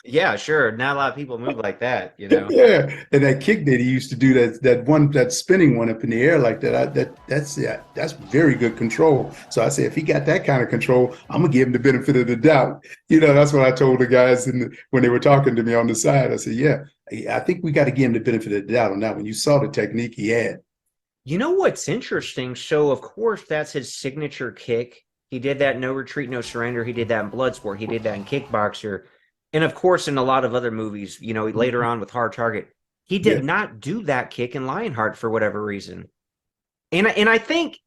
Yeah, sure. Not a lot of people move like that, you know. Yeah, and that kick that he used to do, that spinning one up in the air like that, that's very good control. So I said, if he got that kind of control, I'm gonna give him the benefit of the doubt. You know, that's what I told the guys when they were talking to me on the side. I said, yeah, I think we got to give him the benefit of the doubt on that one. You saw the technique he had. You know what's interesting? So of course that's his signature kick. He did that in No Retreat, No Surrender. He did that in Bloodsport. He did that in Kickboxer. And of course, in a lot of other movies, you know, later on with Hard Target, he did not do that kick in Lionheart for whatever reason. And I think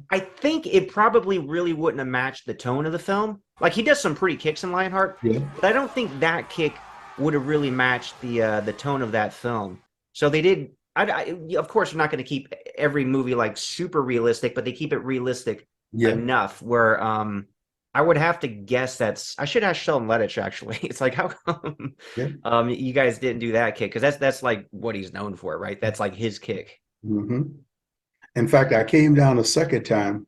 it probably really wouldn't have matched the tone of the film. Like, he does some pretty kicks in Lionheart, but I don't think that kick would have really matched the tone of that film. So they did. Of course, we're not going to keep every movie like super realistic, but they keep it realistic enough where I would have to guess I should ask Sheldon Lettich actually. It's like, how come you guys didn't do that kick? Because that's like what he's known for, right? That's like his kick. Mm-hmm. In fact, I came down a second time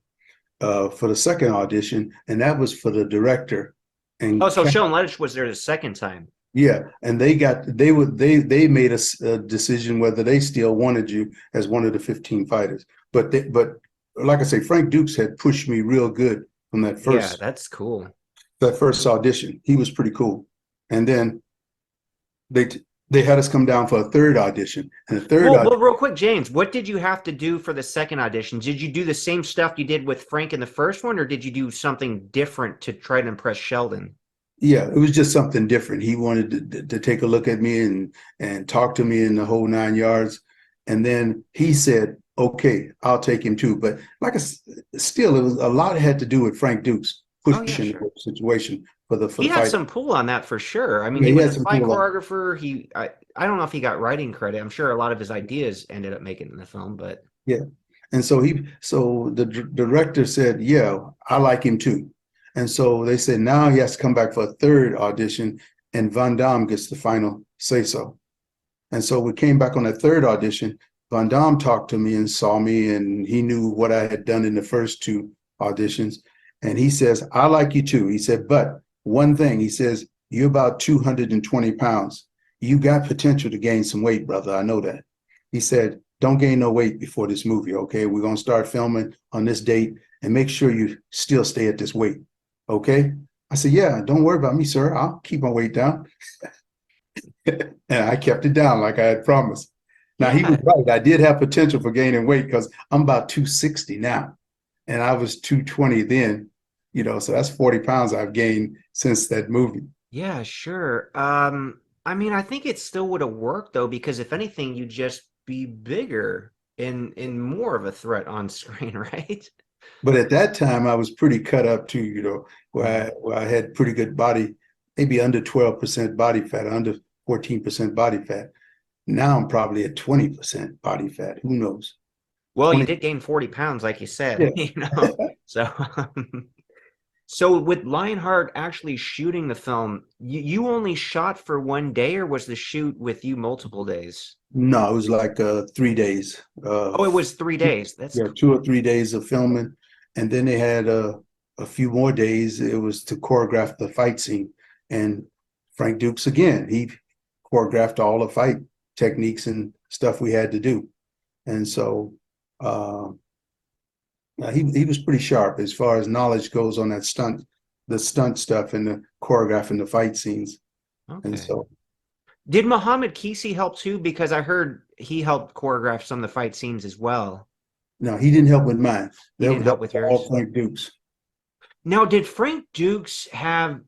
for the second audition, and that was for the director. And so Sheldon Lettich was there the second time. Yeah, and they made a decision whether they still wanted you as one of the 15 fighters. But like I say, Frank Dux had pushed me real good from that first. Yeah, that's cool. That first audition, he was pretty cool. And then they had us come down for a third audition. And the third well, real quick, James, what did you have to do for the second audition? Did you do the same stuff you did with Frank in the first one, or did you do something different to try to impress Sheldon? Yeah, it was just something different. He wanted to take a look at me and talk to me in the whole 9 yards. And then he said, okay, I'll take him too. But still, it was a lot had to do with Frank Dux pushing the situation for the fight. He had some pull on that for sure. I mean, he was a fight choreographer. I don't know if he got writing credit. I'm sure a lot of his ideas ended up making it in the film, but yeah. And so the director said, yeah, I like him too. And so they said, now he has to come back for a third audition, and Van Damme gets the final say so. And so we came back on a third audition. Van Damme talked to me and saw me, and he knew what I had done in the first two auditions. And he says, I like you too. He said, but one thing, he says, you're about 220 pounds. You got potential to gain some weight, brother. I know that. He said, don't gain no weight before this movie, okay? We're going to start filming on this date, and make sure you still stay at this weight. Okay. I said, yeah, don't worry about me, sir. I'll keep my weight down. And I kept it down like I had promised. Now, he was right. I did have potential for gaining weight because I'm about 260 now. And I was 220 then, you know, so that's 40 pounds I've gained since that movie. Yeah, sure. I mean, I think it still would have worked, though, because if anything, you'd just be bigger and more of a threat on screen, right? But at that time, I was pretty cut up too, you know, where I had pretty good body, maybe under 12% body fat, under 14% body fat. Now I'm probably at 20% body fat. Who knows? Well, you did gain 40 pounds, like you said, you know. So with Lionheart actually shooting the film, you only shot for one day, or was the shoot with you multiple days? No, it was like 3 days. It was 3 days. That's 2 or 3 days of filming. And then they had a few more days. It was to choreograph the fight scene. And Frank Dux, again, he choreographed all the fight techniques and stuff we had to do. And so he was pretty sharp as far as knowledge goes on that the stunt stuff and the choreographing the fight scenes. Okay. And so, did Muhammad Kisi help too? Because I heard he helped choreograph some of the fight scenes as well. No, he didn't help with mine. He didn't help with yours. All Frank Dux. Now, did Frank Dux have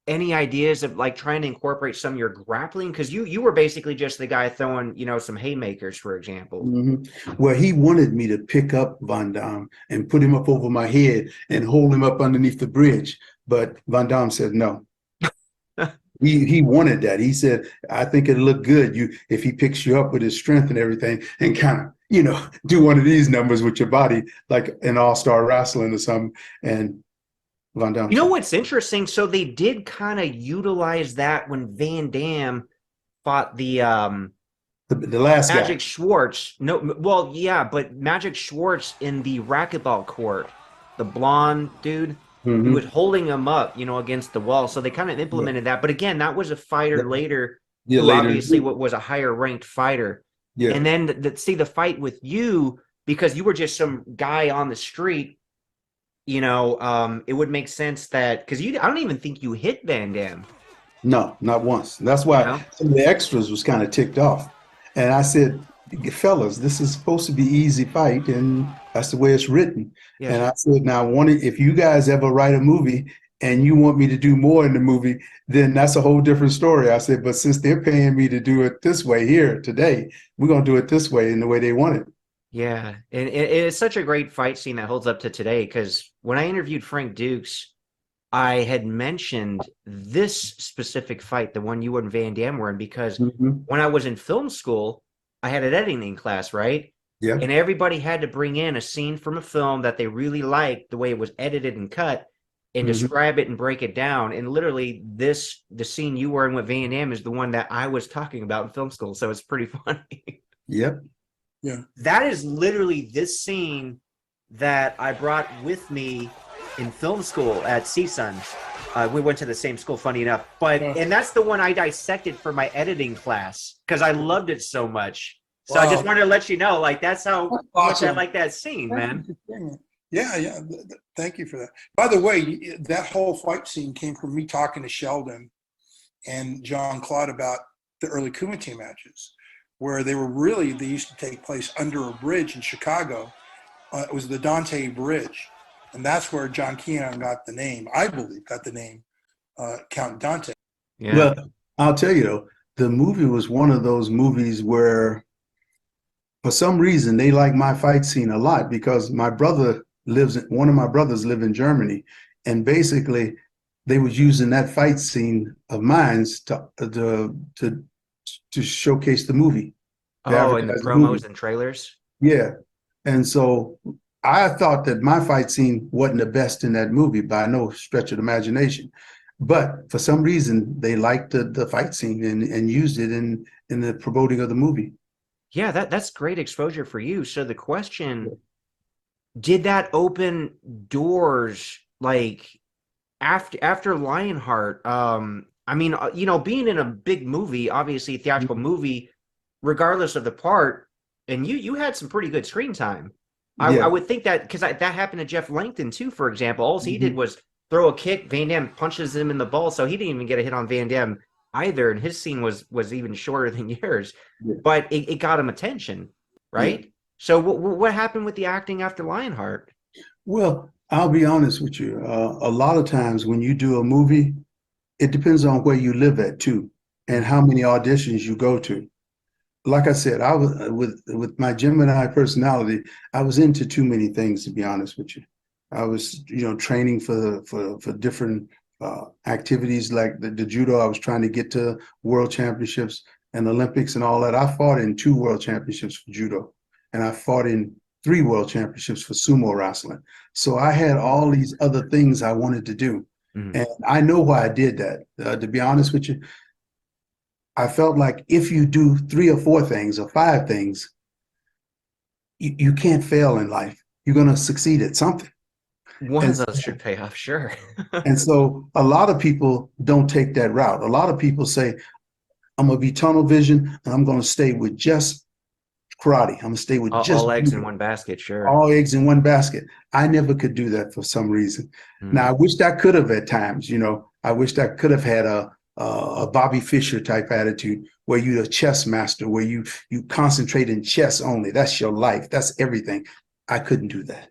any ideas of like trying to incorporate some of your grappling? Because you were basically just the guy throwing, you know, some haymakers, for example. Mm-hmm. Well, he wanted me to pick up Van Damme and put him up over my head and hold him up underneath the bridge. but Van Damme said no. He wanted that. He said, I think it'd look good if he picks you up with his strength and everything and kind of, do one of these numbers with your body, like an all-star wrestling or something. And Van Damme You know said, what's interesting? So they did kind of utilize that when Van Damme fought the the last Magic guy. Schwartz. No, well, yeah, but Magic Schwartz in the racquetball court, the blonde dude, he was holding him up, against the wall. So they kind of implemented that. But again, that was a fighter later Yeah, who later. obviously was a higher ranked fighter. Yeah. And then the fight with you, because you were just some guy on the street, it would make sense that because I don't even think you hit Van Damme. No, not once. That's why some of the extras was kind of ticked off. And I said, fellas, this is supposed to be easy fight, and that's the way it's written. Yeah. And I said, now, if you guys ever write a movie and you want me to do more in the movie, then that's a whole different story. I said, but since they're paying me to do it this way here today, we're going to do it this way in the way they want it. Yeah. And it's such a great fight scene that holds up to today, because when I interviewed Frank Dux, I had mentioned this specific fight, the one you and Van Damme were in, because when I was in film school, I had an editing class, right? Yeah. And everybody had to bring in a scene from a film that they really liked, the way it was edited and cut, and describe it and break it down. And literally the scene you were in with Van Damme is the one that I was talking about in film school. So it's pretty funny. Yep. Yeah. That is literally this scene that I brought with me in film school at CSUN. We went to the same school, funny enough. And that's the one I dissected for my editing class because I loved it so much. So I just wanted to let you know, like, that's how much I like that scene, man. Yeah. Thank you for that. By the way, that whole fight scene came from me talking to Sheldon and John Claude about the early Kumite matches, where they used to take place under a bridge in Chicago. It was the Dante Bridge. And that's where John Keanon got the name, I believe, Count Dante. Yeah. Well, I'll tell you, though, the movie was one of those movies where, for some reason, they like my fight scene a lot because one of my brothers live in Germany. And basically, they was using that fight scene of mine to showcase the movie. Oh, and the promos and trailers? Yeah. And so I thought that my fight scene wasn't the best in that movie by no stretch of the imagination. But for some reason, they liked the fight scene and used it in the promoting of the movie. Yeah, that's great exposure for you. So the question, did that open doors like after Lionheart? I mean, being in a big movie, obviously a theatrical movie, regardless of the part, and you had some pretty good screen time. I would think that because that happened to Jeff Langton too, for example. All he did was throw a kick. Van Damme punches him in the ball, so he didn't even get a hit on Van Damme either. And his scene was even shorter than yours, but it got him attention, right? Yeah. So what happened with the acting after Lionheart? Well, I'll be honest with you. A lot of times when you do a movie, it depends on where you live at too, and how many auditions you go to. Like I said, I was with my Gemini personality, I was into too many things, to be honest with you. I was, training for different activities like the judo. I was trying to get to world championships and Olympics and all that. I fought in 2 world championships for judo, and I fought in 3 world championships for sumo wrestling. So I had all these other things I wanted to do. And I know why I did that. To be honest with you, I felt like if you do 3 or 4 things or 5 things, you can't fail in life. You're going to succeed at something. One of those should pay off, sure. And so a lot of people don't take that route. A lot of people say, I'm going to be tunnel vision and I'm going to stay with just karate. I'm going to stay with all eggs in one basket, sure. All eggs in one basket. I never could do that for some reason. Now, I wished I could have at times, I wished I could have had a Bobby Fischer type attitude where you're a chess master, where you concentrate in chess only. That's your life. That's everything. I couldn't do that.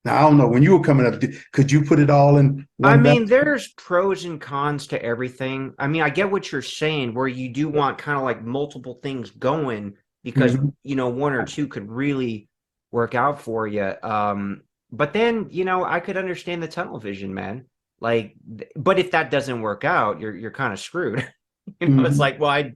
Now, I don't know. When you were coming up, could you put it all in one basket? There's pros and cons to everything. I get what you're saying, where you do want kind of like multiple things going because, 1 or 2 could really work out for you. But then, I could understand the tunnel vision, man. Like, but if that doesn't work out, you're kind of screwed. It's Mhm. like, well, I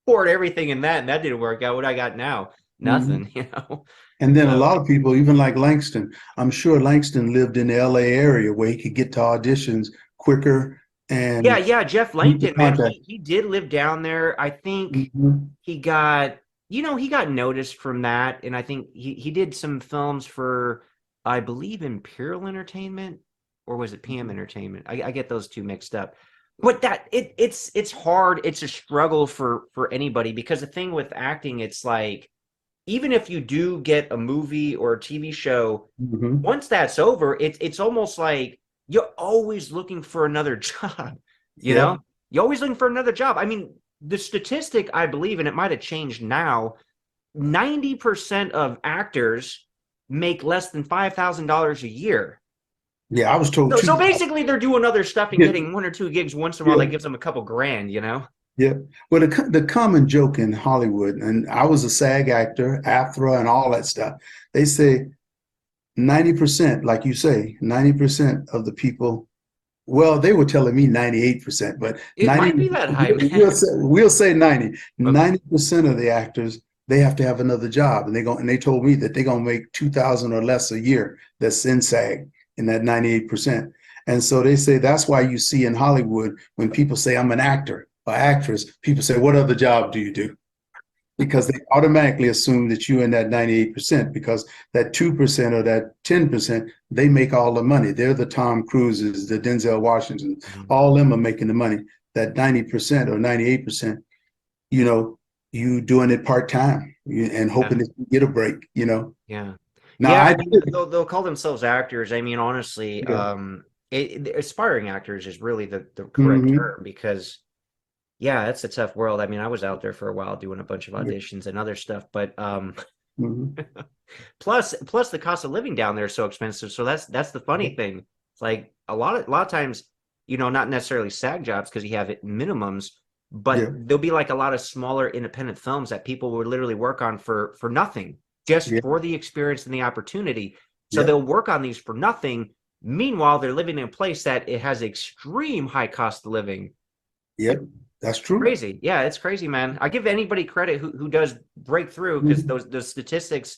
poured everything in that and that didn't work out. What I got now? Mhm. Nothing, you know. And then a So lot of people, even like Langston, I'm sure Langston lived in the LA area where he could get to auditions quicker yeah, and yeah, Jeff meet the Langton, man, contact. he did live down there. I think Mhm. he got, he got noticed from that, and I think he did some films for, I believe, Imperial Entertainment, or was it PM Entertainment? I get those two mixed up. But it's hard. It's a struggle for anybody, because the thing with acting, it's like, even if you do get a movie or a TV show, Mhm. once that's over, it's almost like you're always looking for another job, you Yep. know? You're always looking for another job. I mean, the statistic, I believe, and it might have changed now, 90% of actors make less than $5,000 a year. Yeah, I was told So 2,000. basically, they're doing other stuff and Yeah, getting one or two gigs once in a while that yeah, gives them a couple grand, you know? yeah. Well, the common joke in Hollywood, and I was a SAG actor, AFTRA, and all that stuff. They say 90%, like you say, 90% of the people. Well, they were telling me 98%, but It 90, might be that high, we'll man. say, we'll say 90. Okay. 90% of the actors, they have to have another job. And they told me that they're gonna make 2,000 or less a year. That's in SAG in that 98%. And so they say that's why you see in Hollywood when people say I'm an actor or actress, people say, what other job do you do? Because they automatically assume that you're in that 98%, because that 2% or that 10%, they make all the money. They're the Tom Cruises, the Denzel Washingtons, Mhm. all them are making the money. That 90% or 98%, you know, you doing it part-time and Yeah. hoping that you get a break, you know. Yeah. Now Yeah, I I mean, did, they'll call themselves actors. I mean, honestly, yeah. aspiring actors is really the correct Mm-hmm. term, because yeah, it's a tough world. I mean, I was out there for a while doing a bunch of Yeah. auditions and other stuff, but Mm-hmm. plus the cost of living down there is so expensive. So that's the funny thing. It's like a lot of times, not necessarily SAG jobs, because you have it minimums, but Yeah. there'll be like a lot of smaller independent films that people would literally work on for nothing, just Yeah. for the experience and the opportunity. So Yeah. they'll work on these for nothing. Meanwhile, they're living in a place that it has extreme high cost of living. Yep. That's true. Crazy. Yeah, it's crazy, man. I give anybody credit who does break through, because Mhm. those statistics,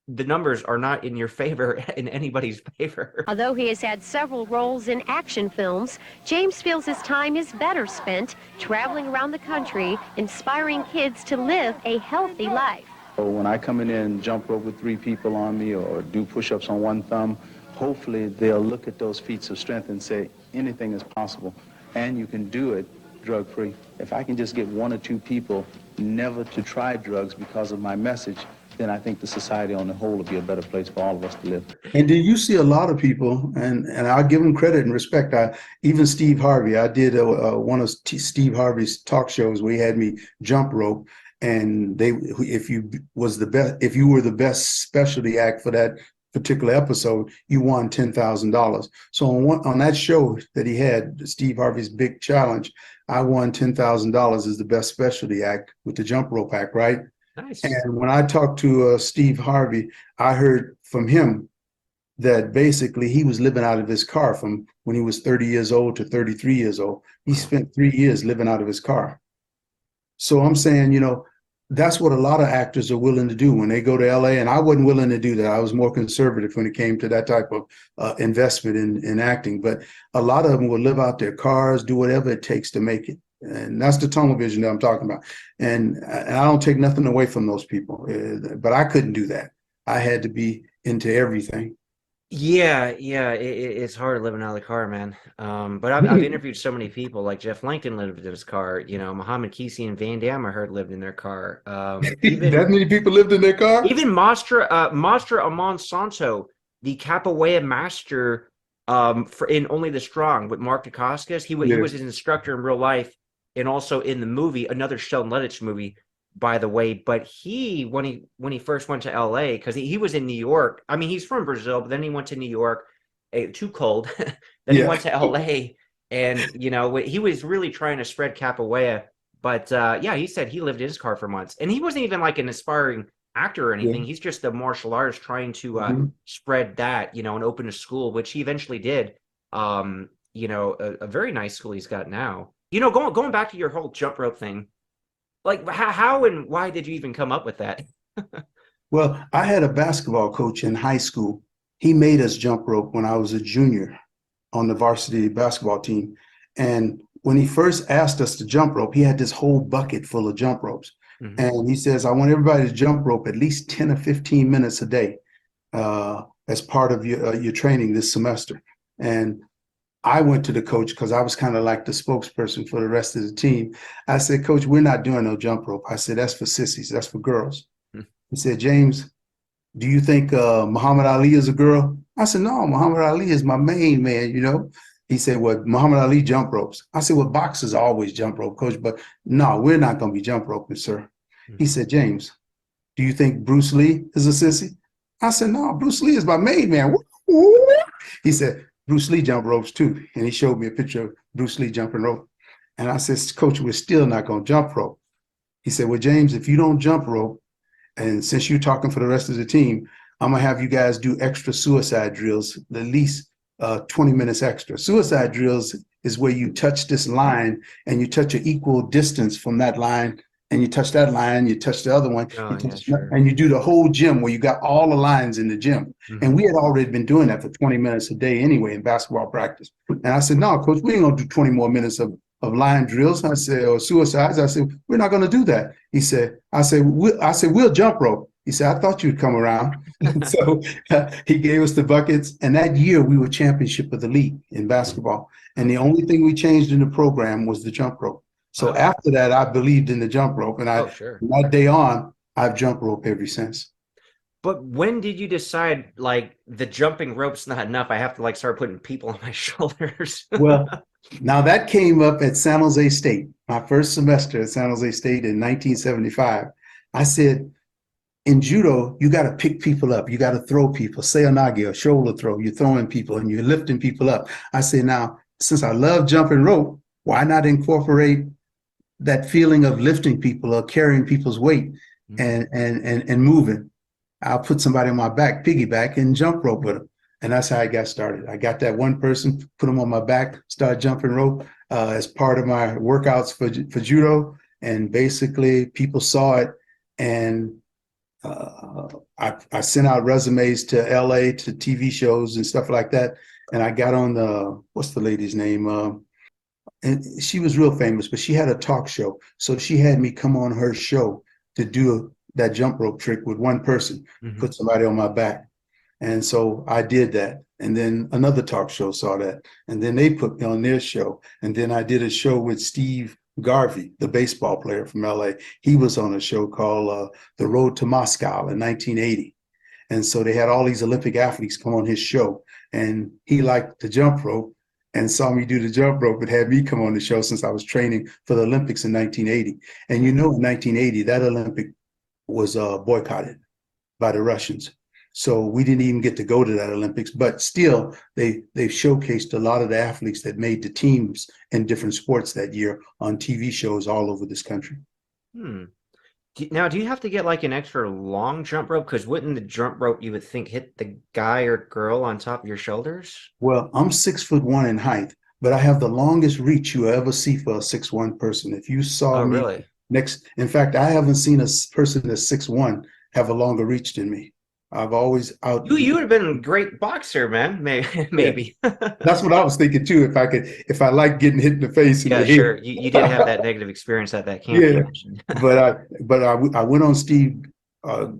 the numbers are not in your favor, in anybody's favor. Although he has had several roles in action films, James feels his time is better spent traveling around the country, inspiring kids to live a healthy life. So when I come in there and jump rope with 3 people on me or do push-ups on 1 thumb, hopefully they'll look at those feats of strength and say, anything is possible, and you can do it drug-free. If I can just get 1 or 2 people never to try drugs because of my message, then I think the society on the whole will be a better place for all of us to live. And do you see a lot of people, and I'll give them credit and respect. Even Steve Harvey, I did one of Steve Harvey's talk shows where he had me jump rope, and if you were the best specialty act for that particular episode, you won $10,000. So on that show that he had, Steve Harvey's Big Challenge, I won $10,000 as the best specialty act with the jump rope act, right? Nice. And when I talked to Steve Harvey, I heard from him that basically he was living out of his car from when he was 30 years old to 33 years old. He Wow. spent 3 years living out of his car. So I'm saying, that's what a lot of actors are willing to do when they go to LA. And I wasn't willing to do that. I was more conservative when it came to that type of investment in acting. But a lot of them will live out their cars, do whatever it takes to make it. And that's the tunnel vision that I'm talking about. And I don't take nothing away from those people, but I couldn't do that. I had to be into everything. Yeah, yeah, it's hard living out of the car, man. But I've interviewed so many people, like Jeff Langton lived in his car. Muhammad Kisi and Van Damme, I heard, lived in their car. That many people lived in their car? Even Master Amon Santo, the capoeira master, for in Only the Strong with Mark Dacascos, he Yeah. was his instructor in real life, and also in the movie, another Sheldon Lettich movie, by the way. But when he first went to LA, because he was in New York. I mean, he's from Brazil, but then he went to New York, too cold. Then he Yeah. went to LA, and he was really trying to spread capoeira. But yeah, he said he lived in his car for months, and he wasn't even like an aspiring actor or Yeah. anything. He's just a martial artist trying to Mhm. spread that, and open a school, which he eventually did. you know, a very nice school he's got now. You know, going back to your whole jump rope thing, like how and why did you even come up with that? Well, I had a basketball coach in high school. He made us jump rope when I was a junior on the varsity basketball team. And when he first asked us to jump rope, he had this whole bucket full of jump ropes. Mhm. And he says, I want everybody to jump rope at least 10 or 15 minutes a day as part of your training this semester. And I went to the coach because I was kind of like the spokesperson for the rest of the team. I said, Coach, we're not doing no jump rope. I said, that's for sissies. That's for girls. He said, James, do you think Muhammad Ali is a girl? I said, no, Muhammad Ali is my main man, you know. He said, well, Muhammad Ali jump ropes. I said, well, boxers always jump rope, Coach, but no, we're not going to be jump roping, sir. He said, James, do you think Bruce Lee is a sissy? I said, no, Bruce Lee is my main man. He said, Bruce Lee jump ropes too. And he showed me a picture of Bruce Lee jumping rope. And I said, Coach, we're still not going to jump rope. He said, well, James, if you don't jump rope, and since you're talking for the rest of the team, I'm going to have you guys do extra suicide drills, at least 20 minutes extra. Suicide drills is where you touch this line and you touch an equal distance from that line, and you touch that line, you touch the other one, and you do the whole gym where you got all the lines in the gym. And we had already been doing that for 20 minutes a day anyway in basketball practice. And I said, no, Coach, we ain't going to do 20 more minutes of line drills. I said, or suicides. I said, we're not going to do that. He said, I said, we'll jump rope. He said, I thought you'd come around. So he gave us the buckets. And that year we were championship of the league in basketball. And the only thing we changed in the program was the jump rope. So after that, I believed in the jump rope. And from that day on, I've jumped rope ever since. But when did you decide, like, the jumping rope's not enough, I have to, like, start putting people on my shoulders? Well, now that came up at San Jose State, my first semester at San Jose State in 1975. I said, in judo, you got to pick people up. You got to throw people, seonage, a shoulder throw. You're throwing people and you're lifting people up. I said, now, since I love jumping rope, why not incorporate that feeling of lifting people or carrying people's weight and moving? I'll put somebody on my back, piggyback, and jump rope with them. And that's how I got started. I got that one person, put them on my back, started jumping rope as part of my workouts for judo. And basically people saw it. And I sent out resumes to LA, to TV shows and stuff like that. And I got on what's the lady's name? And she was real famous, but she had a talk show. So she had me come on her show to do that jump rope trick with one person, put somebody on my back. And so I did that. And then another talk show saw that. And then they put me on their show. And then I did a show with Steve Garvey, the baseball player from LA. He was on a show called The Road to Moscow in 1980. And so they had all these Olympic athletes come on his show. And he liked the jump rope and saw me do the jump rope and had me come on the show since I was training for the Olympics in 1980. And you know, in 1980, that Olympic was boycotted by the Russians. So we didn't even get to go to that Olympics, but still they've showcased a lot of the athletes that made the teams in different sports that year on TV shows all over this country. Now, do you have to get like an extra long jump rope? Because wouldn't the jump rope, you would think, hit the guy or girl on top of your shoulders? Well, I'm 6'1" in height, but I have the longest reach you ever see for a 6'1" person. If you saw me really? In fact, I haven't seen a person that's 6'1" have a longer reach than me. I've always You would have been a great boxer, man. Maybe. Yeah. That's what I was thinking too. If I like getting hit in the face. Yeah, sure. You did have that negative experience at that camp. Yeah. but I went on Steve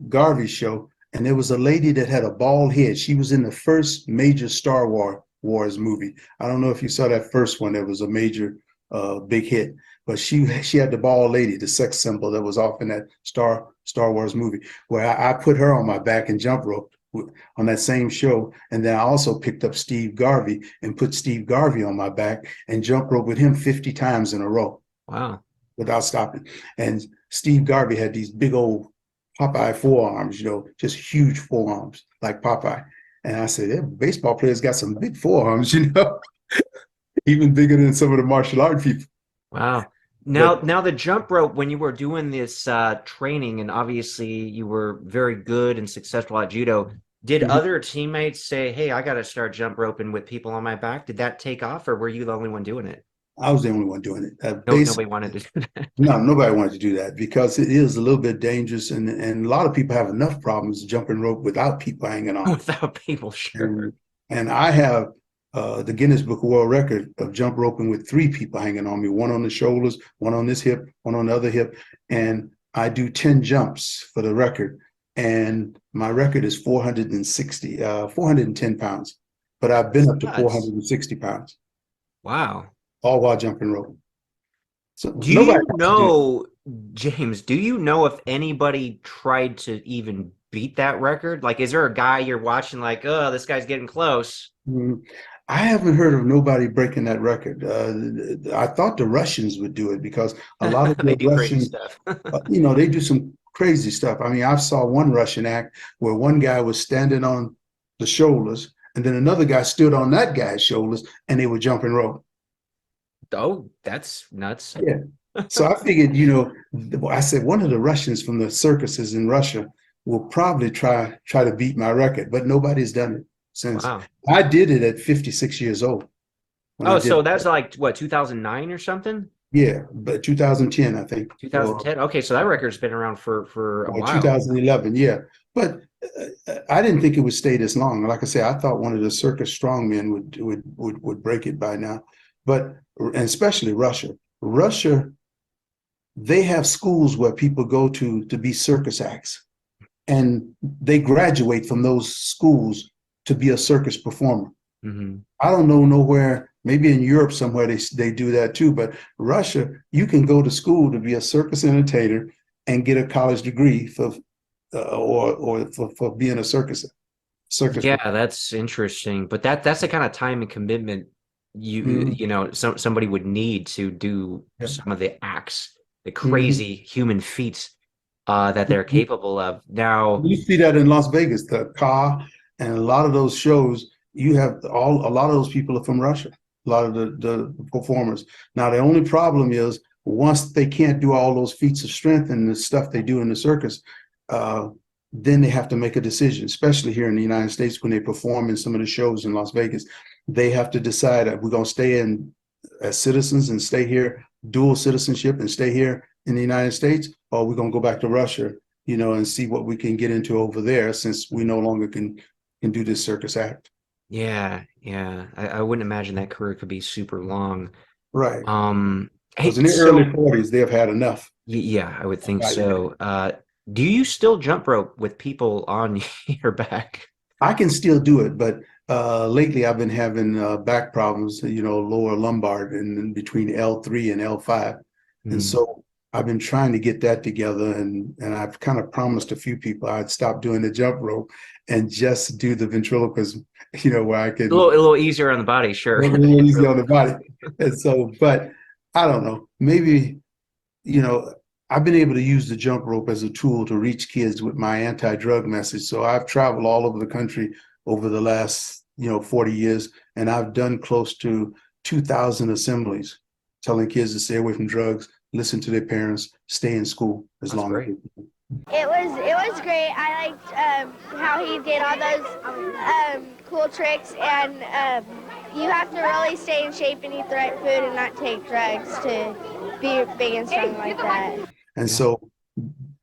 Garvey's show, and there was a lady that had a bald head. She was in the first major Star Wars movie. I don't know if you saw that first one. That was a major big hit. But she had the bald lady, the sex symbol that was off in that Star Wars movie, where I put her on my back and jump rope on that same show. And then I also picked up Steve Garvey and put Steve Garvey on my back and jump rope with him 50 times in a row. Wow. Without stopping. And Steve Garvey had these big old Popeye forearms, you know, just huge forearms like Popeye. And I said, yeah, baseball players got some big forearms, you know, even bigger than some of the martial art people. Wow. Now the jump rope, when you were doing this training, and obviously you were very good and successful at judo, Did Mhm. other teammates say, "Hey, I got to start jump roping with people on my back"? Did that take off, or were you the only one doing it? I was the only one doing it. No, nobody wanted to do that. No, nobody wanted to do that because it is a little bit dangerous, and a lot of people have enough problems jumping rope without people hanging on. Without people, sure. And I have the Guinness Book of World Record of jump roping with 3 people hanging on me, one on the shoulders, one on this hip, one on the other hip, and I do 10 jumps for the record, and my record is 410 pounds, but I've been up to Nuts. 460 pounds, Wow. all while jumping rope. So Do nobody you wants to do know, James, do you know if anybody tried to even beat that record? Like, is there a guy you're watching like, oh, this guy's getting close? Mhm. I haven't heard of nobody breaking that record. I thought the Russians would do it because a lot of They the do crazy Russians, stuff. they do some crazy stuff. I mean, I saw one Russian act where one guy was standing on the shoulders, and then another guy stood on that guy's shoulders, and they were jumping rope. Oh, that's nuts. Yeah. So I figured, I said one of the Russians from the circuses in Russia will probably try to beat my record, but nobody's done it since. Wow. I did it at 56 years old. When I Oh, did so it. that's like what, 2009 or something? Yeah, but 2010, I think, 2010. Okay, so that record's been around for a or while. 2011. Yeah, but I didn't think it would stay this long. Like I say, I thought one of the circus strongmen would break it by now. But and especially Russia. Russia, they have schools where people go to be circus acts, and they graduate from those schools to be a circus performer. Hmm. I don't know nowhere, maybe in Europe somewhere they do that too, but Russia, you can go to school to be a circus entertainer and get a college degree for being a circus. Yeah, that's interesting. But that's the kind of time and commitment Mhm. somebody would need to do Yeah. some of the acts, the Mhm. crazy human feats that they're capable of. Now, You see that in Las Vegas, the car and a lot of those shows, you have a lot of those people are from Russia, a lot of the performers. Now, the only problem is once they can't do all those feats of strength and the stuff they do in the circus, then they have to make a decision, especially here in the United States when they perform in some of the shows in Las Vegas. They have to decide that we're going to stay in as citizens and stay here, dual citizenship and stay here in the United States, or we're going to go back to Russia, and see what we can get into over there since we no longer can do this circus act. yeah, I wouldn't imagine that career could be super long. Right. Hey, Because in the early 40s, they've had enough. yeah, I would think Right. so. Do you still jump rope with people on your back? I can still do it, but lately I've been having back problems, lower lumbar and between L3 and L5. And Hmm. so I've been trying to get that together, and I've kind of promised a few people I'd stop doing the jump rope and just do the ventriloquism, where I can A little easier on the body, sure. a little easy on the body. And so, but I don't know, maybe, I've been able to use the jump rope as a tool to reach kids with my anti-drug message. So I've traveled all over the country over the last, 40 years, and I've done close to 2,000 assemblies telling kids to stay away from drugs, listen to their parents, stay in school as That's long great. as they can. It was great. I liked how he did all those cool tricks, and you have to really stay in shape and eat the right food and not take drugs to be big and strong like that. And Yeah. so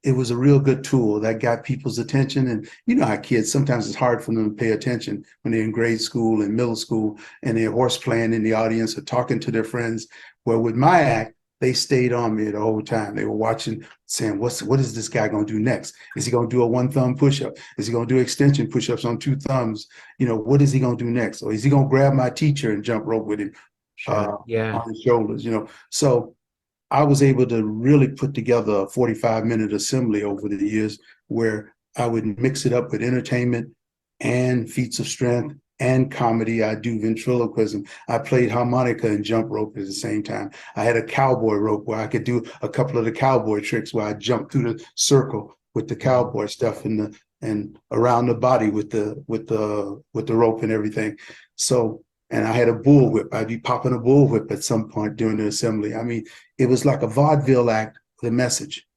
it was a real good tool that got people's attention. And you know how kids, sometimes it's hard for them to pay attention when they're in grade school and middle school and they're horse playing in the audience or talking to their friends. Well, with my act, they stayed on me the whole time. They were watching, saying, what is this guy going to do next? Is he going to do a one thumb push-up? Is he going to do extension push-ups on 2 thumbs? What is he going to do next? Or is he going to grab my teacher and jump rope with him Sure. Yeah. on his shoulders? So I was able to really put together a 45-minute assembly over the years where I would mix it up with entertainment and feats of strength and comedy. I do ventriloquism. I played harmonica and jump rope at the same time. I had a cowboy rope where I could do a couple of the cowboy tricks where I jumped through the circle with the cowboy stuff and around the body with the rope and everything. So, and I had a bullwhip. I'd be popping a bullwhip at some point during the assembly. I mean, it was like a vaudeville act with a message.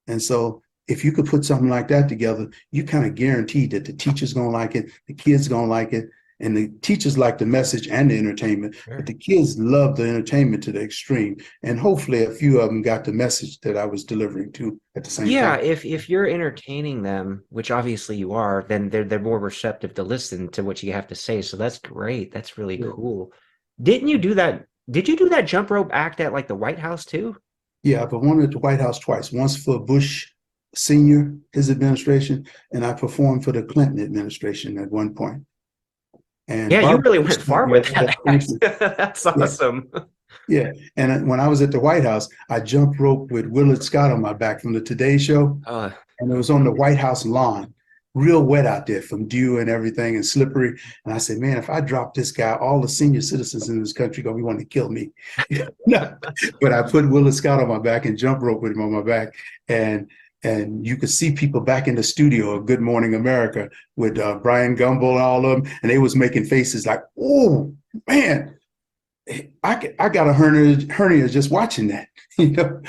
And so if you could put something like that together, you kind of guarantee that the teacher's going to like it, the kids going to like it, and the teachers like the message and the entertainment, but the kids love the entertainment to the extreme. And hopefully a few of them got the message that I was delivering to at the same Yeah, time. if you're entertaining them, which obviously you are, then they're more receptive to listen to what you have to say. So that's great. That's really Yeah. cool. Didn't you do that? Did you do that jump rope act at like the White House too? Yeah, I performed at the White House twice, once for Bush Senior, his administration, and I performed for the Clinton administration at one point. And Yeah, you Barbara really Bush went sent far me with up that there. act. That's Yeah, awesome. yeah. And when I was at the White House, I jumped rope with Willard Scott on my back from the Today Show, Uh, and it was on the White House lawn, real wet out there from dew and everything and slippery. And I said, man, if I drop this guy, all the senior citizens in this country gonna be wanting to kill me. But I put Willard Scott on my back and jump rope with him on my back, and you could see people back in the studio of Good Morning America with Brian Gumbel and all of them, and they was making faces like, oh man, I got a hernia just watching that. You know?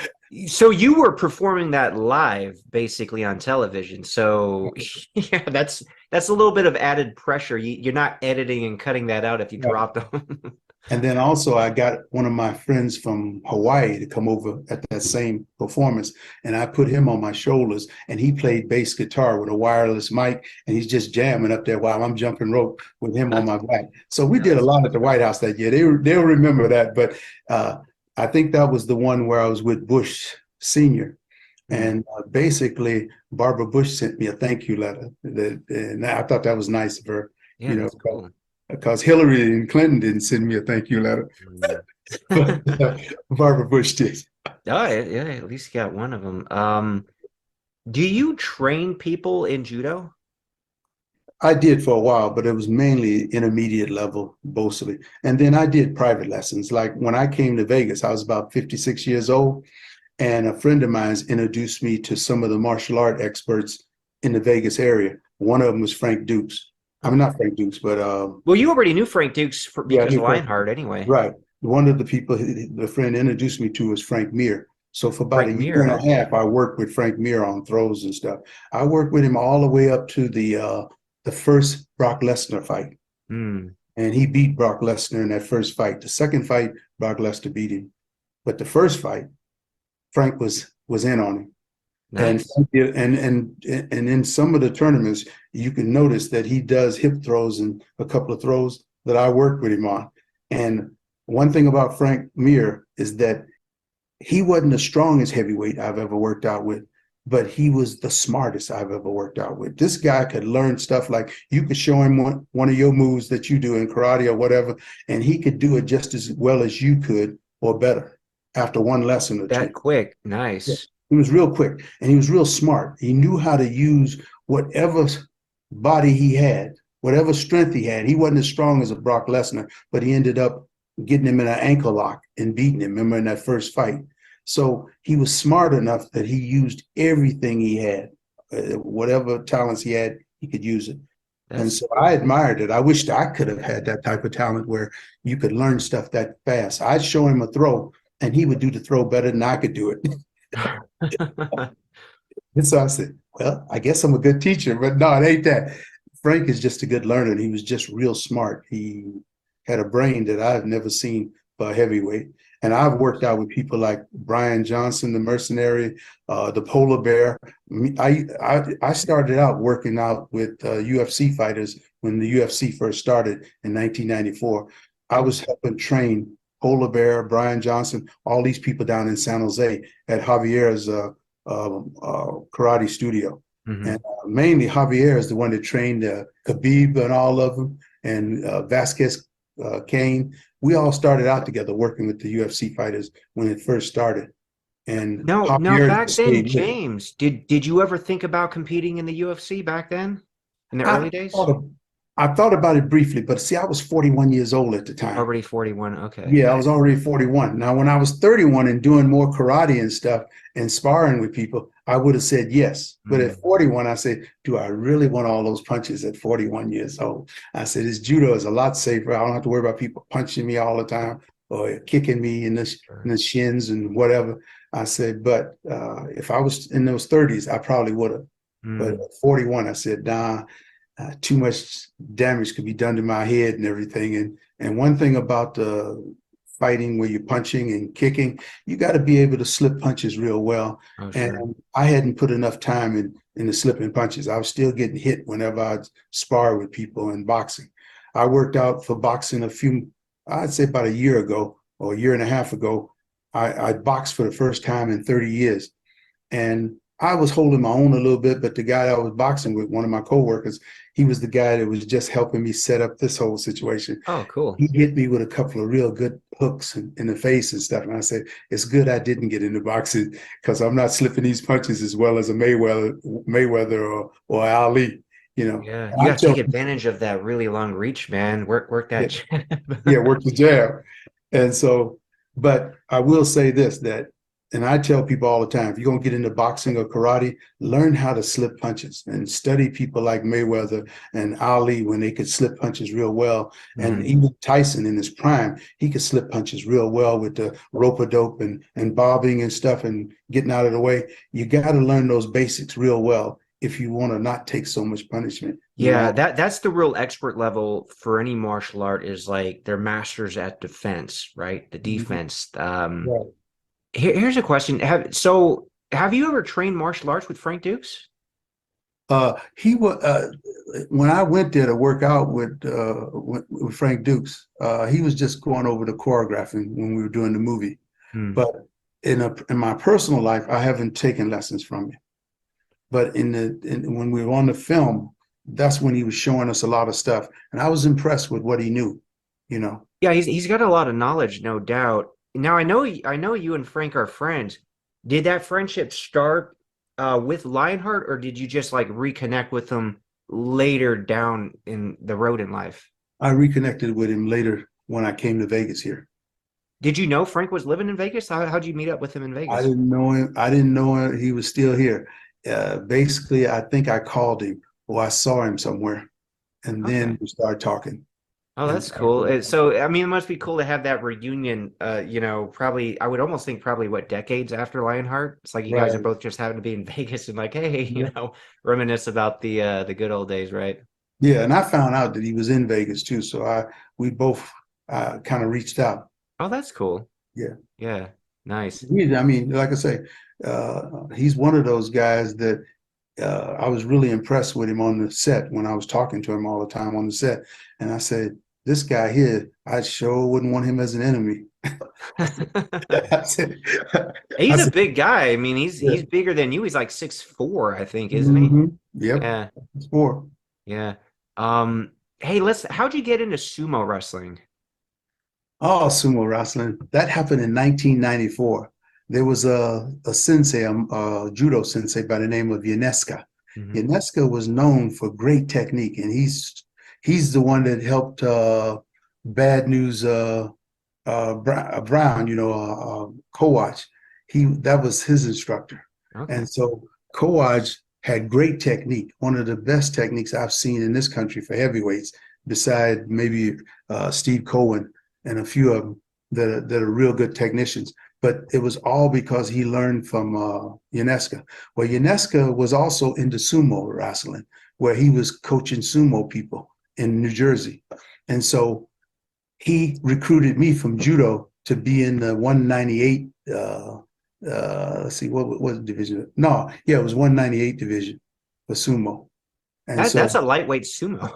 so you were performing that live basically on television. So yeah, that's a little bit of added pressure. You're not editing and cutting that out if you drop them. And then also I got one of my friends from Hawaii to come over at that same performance, and I put him on my shoulders, and he played bass guitar with a wireless mic, and he's just jamming up there while I'm jumping rope with him on my back. So we did a lot at the White House that year. They'll remember that, but I think that was the one where I was with Bush Senior. And basically, Barbara Bush sent me a thank you letter, and I thought that was nice of her. Yeah, You know, that's cool. because Hillary and Clinton didn't send me a thank you letter, but Barbara Bush did. Oh, yeah, at least you got one of them. Do you train people in judo? I did for a while, but it was mainly intermediate level, mostly. And then I did private lessons. Like when I came to Vegas, I was about 56 years old, and a friend of mine introduced me to some of the martial art experts in the Vegas area. One of them was Frank Dux. I mean, not Frank Dux, but Well, you already knew Frank Dux because of Frank, Lionheart anyway. right. One of the people the friend introduced me to was Frank Mir. So for about Frank a year Mir, and a okay. half, I worked with Frank Mir on throws and stuff. I worked with him all the way up to the first Brock Lesnar fight. Hmm. And he beat Brock Lesnar in that first fight. The second fight, Brock Lesnar beat him. But the first fight, Frank was in on him. Nice. And in some of the tournaments, you can notice that he does hip throws and a couple of throws that I worked with him on. And one thing about Frank Mir is that he wasn't the strongest heavyweight I've ever worked out with, but he was the smartest I've ever worked out with. This guy could learn stuff like you could show him one of your moves that you do in karate or whatever, and he could do it just as well as you could or better after one lesson or two. That quick. Nice. Yeah. He was real quick, and he was real smart. He knew how to use whatever body he had, whatever strength he had. He wasn't as strong as a Brock Lesnar, but he ended up getting him in an ankle lock and beating him. Remember in that first fight? So he was smart enough that he used everything he had, whatever talents he had, he could use it. And so I admired it. I wished I could have had that type of talent where you could learn stuff that fast. I'd show him a throw, and he would do the throw better than I could do it. And so I said, well, I guess I'm a good teacher, but no, it ain't that. Frank is just a good learner. He was just real smart. He had a brain that I've never seen for a heavyweight. And I've worked out with people like Brian Johnson, the mercenary, the polar bear. I started out working out with UFC fighters when the UFC first started in 1994. I was helping train Polar Bear, Brian Johnson, all these people down in San Jose at Javier's karate studio. Mm-hmm. And mainly Javier is the one that trained Khabib and all of them, and Vasquez Kane. We all started out together working with the UFC fighters when it first started. And no, back then, James, did you ever think about competing in the UFC back then, in the early days? I thought about it briefly, but see, I was 41 years old at the time. Already 41, okay. Yeah, I was already 41. Now, when I was 31 and doing more karate and stuff and sparring with people, I would have said yes. But at 41, I said, do I really want all those punches at 41 years old? I said, this judo is a lot safer. I don't have to worry about people punching me all the time or kicking me in the shins and whatever. I said, but if I was in those 30s, I probably would have. But at 41, I said, nah, too much damage could be done to my head and everything. And one thing about the fighting where you're punching and kicking, you got to be able to slip punches real well. Oh, sure. And I hadn't put enough time in the slipping punches. I was still getting hit whenever I'd spar with people in boxing. I worked out for boxing I'd say about a year ago or a year and a half ago. I boxed for the first time in 30 years. And I was holding my own a little bit, but the guy I was boxing with, one of my coworkers, he was the guy that was just helping me set up this whole situation. Oh, cool. He hit me with a couple of real good hooks in the face and stuff. And I said, it's good I didn't get into boxing because I'm not slipping these punches as well as a Mayweather or Ali, you know. Yeah, And you I got to tell take advantage of that really long reach, man. Work that jab. yeah, work the jab. And so, but I will say this, that, and I tell people all the time, if you're going to get into boxing or karate, learn how to slip punches and study people like Mayweather and Ali when they could slip punches real well. And even Tyson in his prime, he could slip punches real well with the rope-a-dope and bobbing and stuff and getting out of the way. You got to learn those basics real well if you want to not take so much punishment. Yeah, that's the real expert level for any martial art, is like they're masters at defense, right? The defense. Right. Here's a question. Have you ever trained martial arts with Frank Dux? He was when I went there to work out with Frank Dux. He was just going over the choreographing when we were doing the movie. But in my personal life, I haven't taken lessons from him. But when we were on the film, that's when he was showing us a lot of stuff, and I was impressed with what he knew. You know. Yeah, he's got a lot of knowledge, no doubt. Now I know you and Frank are friends. Did that friendship start with Lionheart, or did you just like reconnect with him later down in the road in life? I reconnected with him later when I came to Vegas here. Did you know Frank was living in Vegas? How'd you meet up with him in Vegas? I didn't know him. I didn't know he was still here. Basically, I think I called him or I saw him somewhere, and then we started talking. Oh, that's cool. So, I mean, it must be cool to have that reunion, probably, I would almost think probably what, decades after Lionheart? It's like you guys are both just having to be in Vegas and like, hey, reminisce about the good old days, right? Yeah, and I found out that he was in Vegas too, so we both kind of reached out. Oh, that's cool. Yeah. Yeah, nice. I mean, like I say, he's one of those guys that I was really impressed with him on the set when I was talking to him all the time on the set. And I said, this guy here, I sure wouldn't want him as an enemy. He's a big guy. I mean, he's bigger than you. He's like 6'4", I think, isn't he? Yep. Yeah. 6'4". Yeah. Hey, how'd you get into sumo wrestling? Oh, sumo wrestling. That happened in 1994. There was a sensei, a judo sensei by the name of Yonesuka. Yonesuka was known for great technique, and he's the one that helped Bad News Brown, Kowach. That was his instructor. Okay. And so Kowach had great technique, one of the best techniques I've seen in this country for heavyweights, beside maybe Steve Cohen and a few of them that are real good technicians. But it was all because he learned from Yonesuka. Well, Yonesuka was also into sumo wrestling, where he was coaching sumo people in New Jersey. And so he recruited me from judo to be in the 198, let's see, what division? No, yeah, it was 198 division for sumo. And that's a lightweight sumo.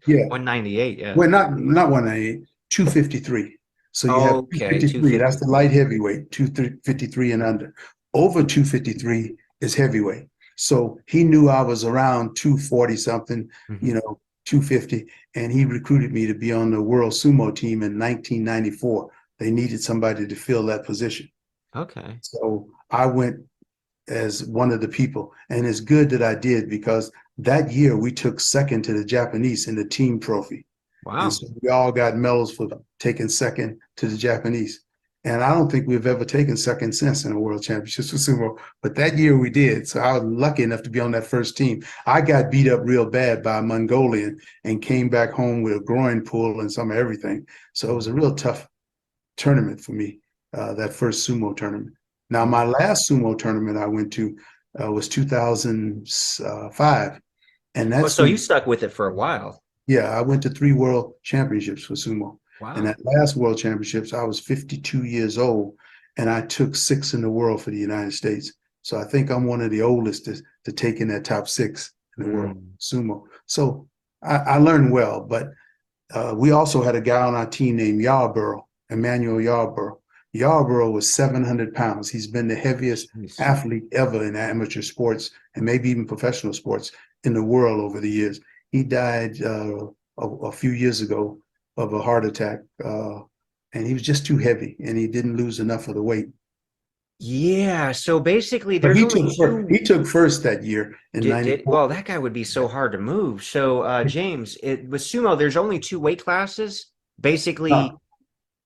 Yeah. 198, yeah. Well, not 198, 253. So you have 253, that's the light heavyweight, 253 and under. Over 253 is heavyweight. So he knew I was around 240 something, 250, and he recruited me to be on the World Sumo team in 1994. They needed somebody to fill that position. Okay. So I went as one of the people, and it's good that I did, because that year we took second to the Japanese in the team trophy. Wow. And so we all got medals for taking second to the Japanese. And I don't think we've ever taken second since in the World Championships for sumo, but that year we did. So I was lucky enough to be on that first team. I got beat up real bad by a Mongolian and came back home with a groin pull and some of everything. So it was a real tough tournament for me, that first sumo tournament. Now, my last sumo tournament I went to was 2005, and Oh, that's so you stuck with it for a while. yeah, I went to 3 world championships for sumo. And Wow. that last world championships, I was 52 years old, and I took 6 in the world for the United States. So I think I'm one of the oldest to take in that top 6 in the world sumo. So I learned well, but we also had a guy on our team named Yarborough, Emmanuel Yarborough. Yarborough was 700 pounds. He's been the heaviest athlete ever in amateur sports and maybe even professional sports in the world over the years. He died a few years ago of a heart attack, and he was just too heavy, and he didn't lose enough of the weight. Yeah, so basically But there's only two. he took first that year in '94. Well, that guy would be so hard to move. So James, with sumo, there's only 2 weight classes. Basically, No,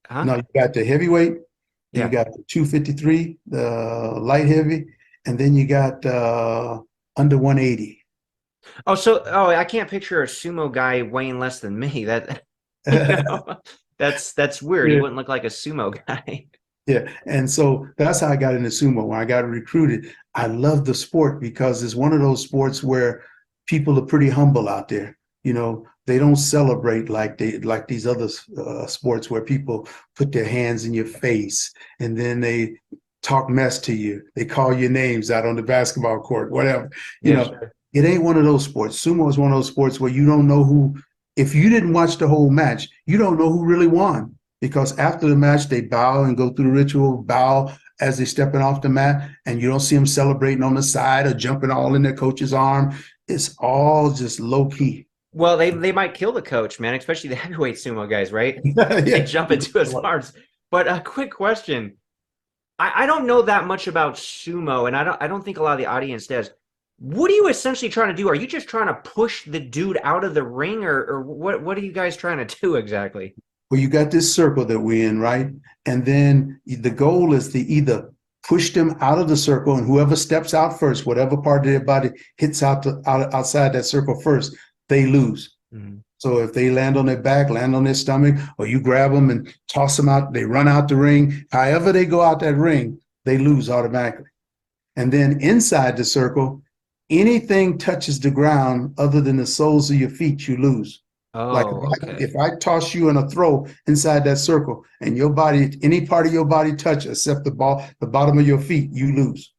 huh? no, you got the heavyweight, you Yeah. got the 253, the light heavy, and then you got under 180. Oh, I can't picture a sumo guy weighing less than me. That you know, that's weird. He Yeah. wouldn't look like a sumo guy. Yeah, and so that's how I got into sumo. When I got recruited, I love the sport because it's one of those sports where people are pretty humble out there. You know, they don't celebrate like these other sports where people put their hands in your face and then they talk mess to you. They call your names out on the basketball court, whatever. You Yeah, know, sure. it ain't one of those sports. Sumo is one of those sports where you don't know who. If you didn't watch the whole match, you don't know who really won. Because after the match, they bow and go through the ritual, bow as they're stepping off the mat, and you don't see them celebrating on the side or jumping all in their coach's arm. It's all just low key. Well, they might kill the coach, man, especially the heavyweight sumo guys, right? Yeah. They jump into his arms. But a quick question. I don't know that much about sumo, and I don't think a lot of the audience does. What are you essentially trying to do? Are you just trying to push the dude out of the ring, or what are you guys trying to do exactly? Well, you got this circle that we're in, right? And then the goal is to either push them out of the circle, and whoever steps out first, whatever part of their body hits outside that circle first, they lose. Mm-hmm. So if they land on their back, land on their stomach, or you grab them and toss them out, they run out the ring. However they go out that ring, they lose automatically. And then inside the circle, anything touches the ground other than the soles of your feet, you lose. Like Oh, okay. if I toss you in a throw inside that circle and your body, any part of your body touch except the bottom of your feet, you lose.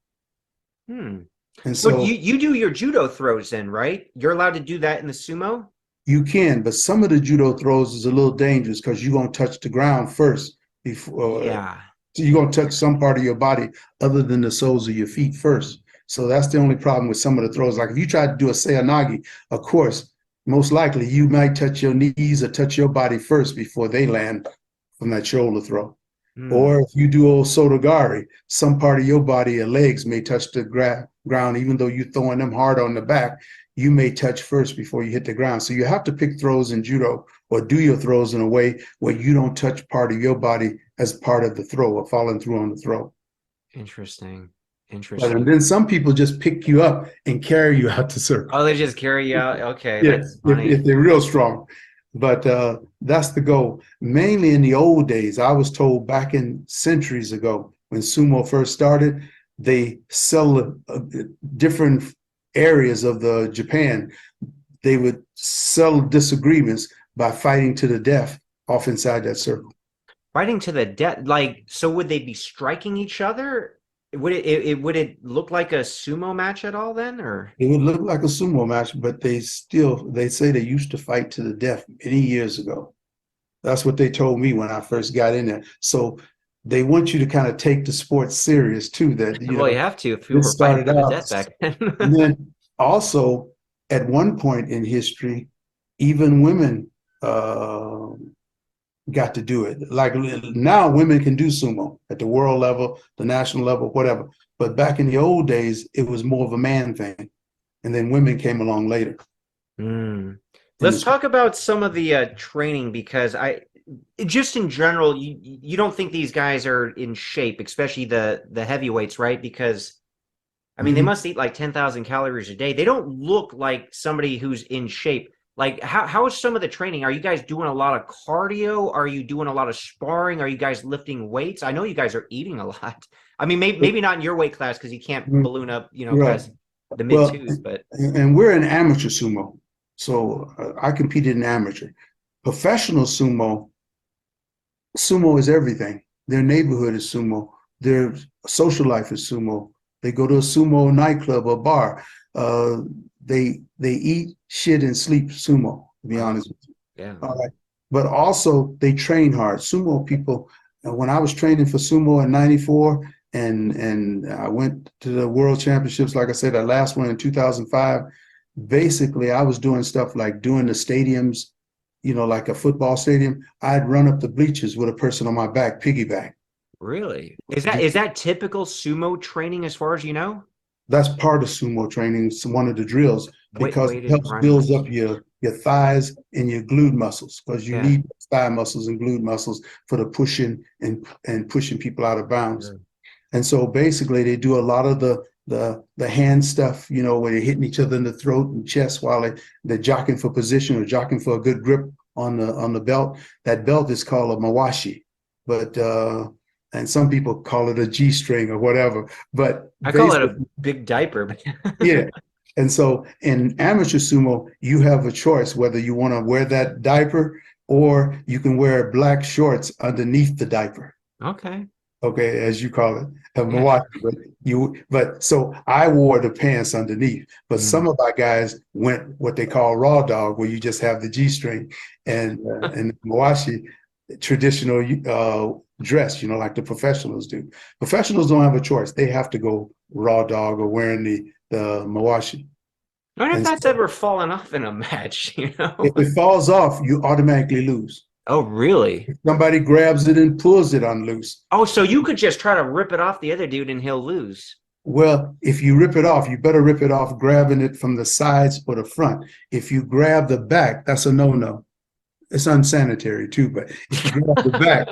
And So so you do your judo throws then, right? You're allowed to do that in the sumo? you can, but some of the judo throws is a little dangerous because you're gonna touch the ground first before. Yeah. So you're gonna touch some part of your body other than the soles of your feet first. So that's the only problem with some of the throws. Like if you try to do a seoinage, of course, most likely you might touch your knees or touch your body first before they land from that shoulder throw. Or if you do old sotogari, some part of your body or legs may touch the ground, even though you're throwing them hard on the back, you may touch first before you hit the ground. So you have to pick throws in judo or do your throws in a way where you don't touch part of your body as part of the throw or following through on the throw. Interesting. And then some people just pick you up and carry you out the circle. Oh, they just carry you out? Okay, Yeah, that's funny. if they're real strong. But that's the goal. Mainly in the old days, I was told back in centuries ago when sumo first started, they sell different areas of the Japan. They would settle disagreements by fighting to the death off inside that circle. Fighting to the death, like, so would they be striking each other? Would it look like a sumo match at all then, or? It would look like a sumo match, but they say they used to fight to the death many years ago. That's what they told me when I first got in there. So they want you to kind of take the sport serious too. That Well, you have to if you were fighting to the death back then. And then also at one point in history, even women got to do it. Like now women can do sumo at the world level, the national level, whatever. But back in the old days, it was more of a man thing. And then women came along later. Let's talk about some of the training, because just in general, you don't think these guys are in shape, especially the heavyweights, right? Because I mean, they must eat like 10,000 calories a day. They don't look like somebody who's in shape. Like, how is some of the training? Are you guys doing a lot of cardio? Are you doing a lot of sparring? Are you guys lifting weights? I know you guys are eating a lot. I mean, maybe not in your weight class because you can't balloon up, Right. past the mid Well, twos. But and we're an amateur sumo, so I competed in amateur. Professional sumo is everything. Their neighborhood is sumo. Their social life is sumo. They go to a sumo nightclub or bar. They eat, shit, and sleep sumo, to be honest with you. yeah. All right. But also they train hard. Sumo people, when I was training for sumo in '94 and I went to the world championships, like I said, that last one in 2005, basically I was doing stuff like doing the stadiums, like a football stadium. I'd run up the bleachers with a person on my back, piggyback. Really? Is that typical sumo training as far as you know? That's part of sumo training. It's one of the drills because it Weighted helps run. build up your thighs and your glute muscles, because you Yeah. need thigh muscles and glute muscles for the pushing and pushing people out of bounds. Sure. And so basically they do a lot of the hand stuff, where they're hitting each other in the throat and chest while they're jockeying for position or jockeying for a good grip on the belt. That belt is called a mawashi, but and some people call it a G-string or whatever. But I call it a big diaper. yeah. And so in amateur sumo, you have a choice whether you want to wear that diaper or you can wear black shorts underneath the diaper. Okay. Okay, as you call it, but so I wore the pants underneath, but some of our guys went what they call raw dog, where you just have the G-string and mawashi, traditional dress, like the professionals do. Professionals don't have a choice; they have to go raw dog or wearing the mawashi. I wonder if And that's so ever fallen off in a match, if it falls off, you automatically lose. Oh, really? If somebody grabs it and pulls it on loose. Oh, so you could just try to rip it off the other dude and he'll lose. Well, if you rip it off, you better rip it off grabbing it from the sides or the front. If you grab the back, that's a no-no. It's unsanitary too, but if you grab the back,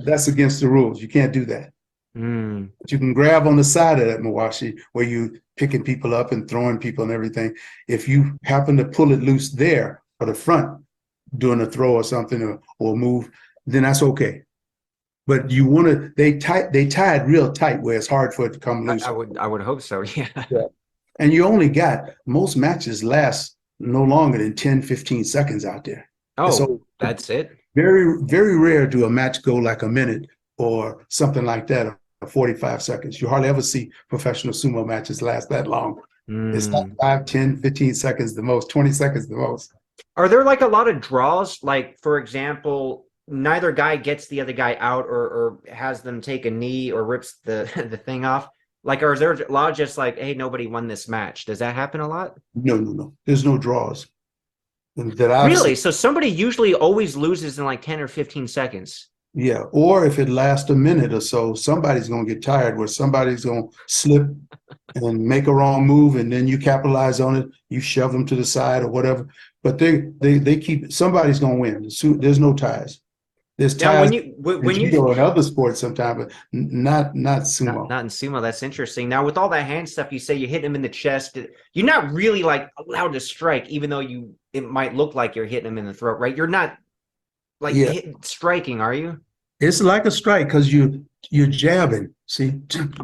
that's against the rules. You can't do that. But you can grab on the side of that mawashi where you picking people up and throwing people and everything. If you happen to pull it loose there or the front, doing a throw or something or move, then that's okay. But you want to, they tie it real tight where it's hard for it to come loose. I would hope so. Yeah. And you only got, most matches last no longer than 10, 15 seconds out there. Oh, so that's it. Very, very rare do a match go like a minute or something like that, or 45 seconds. You hardly ever see professional sumo matches last that long. It's like 5, 10, 15 seconds the most, 20 seconds the most. Are there like a lot of draws? Like, for example, neither guy gets the other guy out or has them take a knee or rips the thing off? Like, or is there a lot of just like, hey, nobody won this match? Does that happen a lot? No. There's no draws. Really? So somebody usually always loses in like 10 or 15 seconds. Yeah. Or if it lasts a minute or so, somebody's going to get tired where somebody's going to slip and make a wrong move, and then you capitalize on it. You shove them to the side or whatever. But they keep, somebody's going to win. There's no ties. There's ties when you go in other sports sometimes, but not sumo. Not in sumo. That's interesting. Now, with all that hand stuff, you say you hit him in the chest. You're not really like allowed to strike, even though it might look like you're hitting him in the throat, right? You're not like striking, are you? It's like a strike because you're jabbing, see,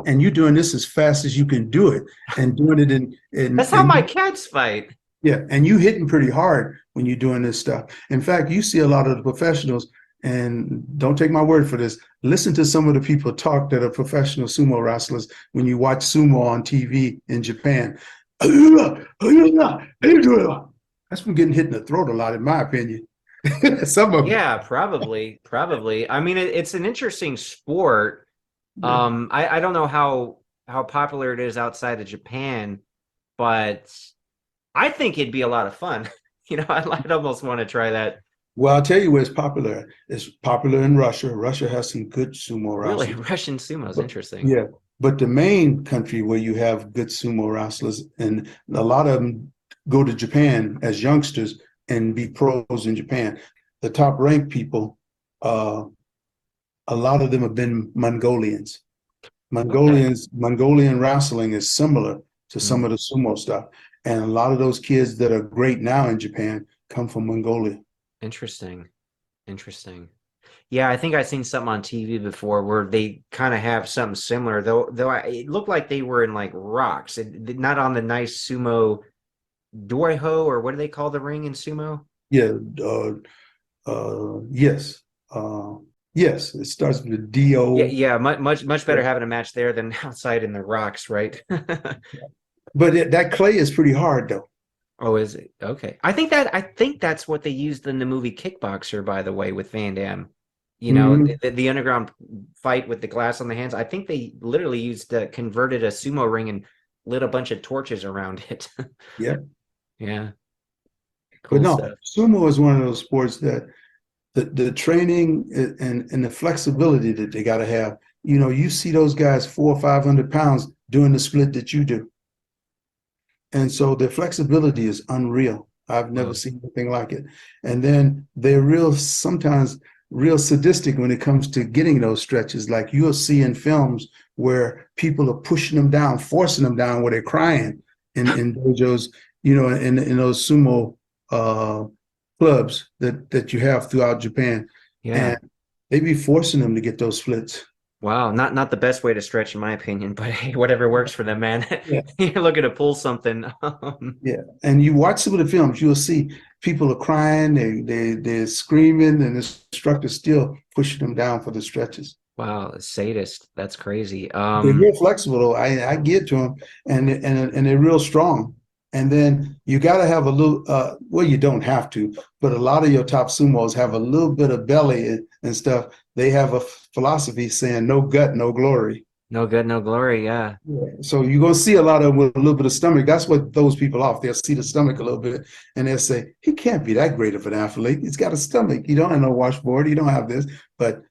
and you're doing this as fast as you can do it, and doing it in that's how my cats fight. Yeah, and you hitting pretty hard when you're doing this stuff. In fact, you see a lot of the professionals, and don't take my word for this. Listen to some of the people talk that are professional sumo wrestlers when you watch sumo on TV in Japan. That's from getting hit in the throat a lot, in my opinion. Some of them. Yeah, probably. I mean, it's an interesting sport. I don't know how popular it is outside of Japan, but I think it'd be a lot of fun. I'd almost want to try that. Well, I'll tell you where it's popular. It's popular in Russia. Russia has some good sumo wrestlers. Really, Russian sumo is interesting. Yeah, but the main country where you have good sumo wrestlers, and a lot of them go to Japan as youngsters and be pros in Japan. The top ranked people, a lot of them have been Mongolians. Mongolian wrestling is similar to some of the sumo stuff. And a lot of those kids that are great now in Japan come from Mongolia. Interesting. Interesting. Yeah, I think I've seen something on TV before where they kind of have something similar, though it looked like they were in like rocks, not on the nice sumo doiho, or what do they call the ring in sumo? Yeah, yes. Yes, it starts with a Yeah, D-O. yeah, much better having a match there than outside in the rocks, right? But that clay is pretty hard, though. Oh, is it? Okay. I think that's what they used in the movie Kickboxer, by the way, with Van Damme. You know, Mhm. the underground fight with the glass on the hands. I think they literally converted a sumo ring and lit a bunch of torches around it. Yeah. Yeah, But cool no, stuff. sumo is one of those sports that the training and the flexibility that they got to have. You know, you see those guys 400 or 500 pounds doing the split that you do. And so their flexibility is unreal. I've never Wow. seen anything like it. And then they're sometimes real sadistic when it comes to getting those stretches. Like you'll see in films where people are pushing them down, forcing them down where they're crying in dojos, you know, in those sumo clubs that you have throughout Japan. Yeah. And they be forcing them to get those splits. Wow. Not the best way to stretch, in my opinion, but hey, whatever works for them, man. Yeah. You're looking to pull something. Yeah, and you watch some of the films, you'll see people are crying, they're screaming, and the instructor's still pushing them down for the stretches. Wow, sadist. That's crazy. They're real flexible, though. I get to them, and they're real strong. And then you got to have a little. Well, you don't have to, but a lot of your top sumos have a little bit of belly and stuff. They have a philosophy saying "no gut, no glory." No good, no glory. Yeah. Yeah. So you're gonna see a lot of them with a little bit of stomach. That's what throws people off. They'll see the stomach a little bit and they'll say, he can't be that great of an athlete. He's got a stomach. You don't have no washboard. You don't have this. But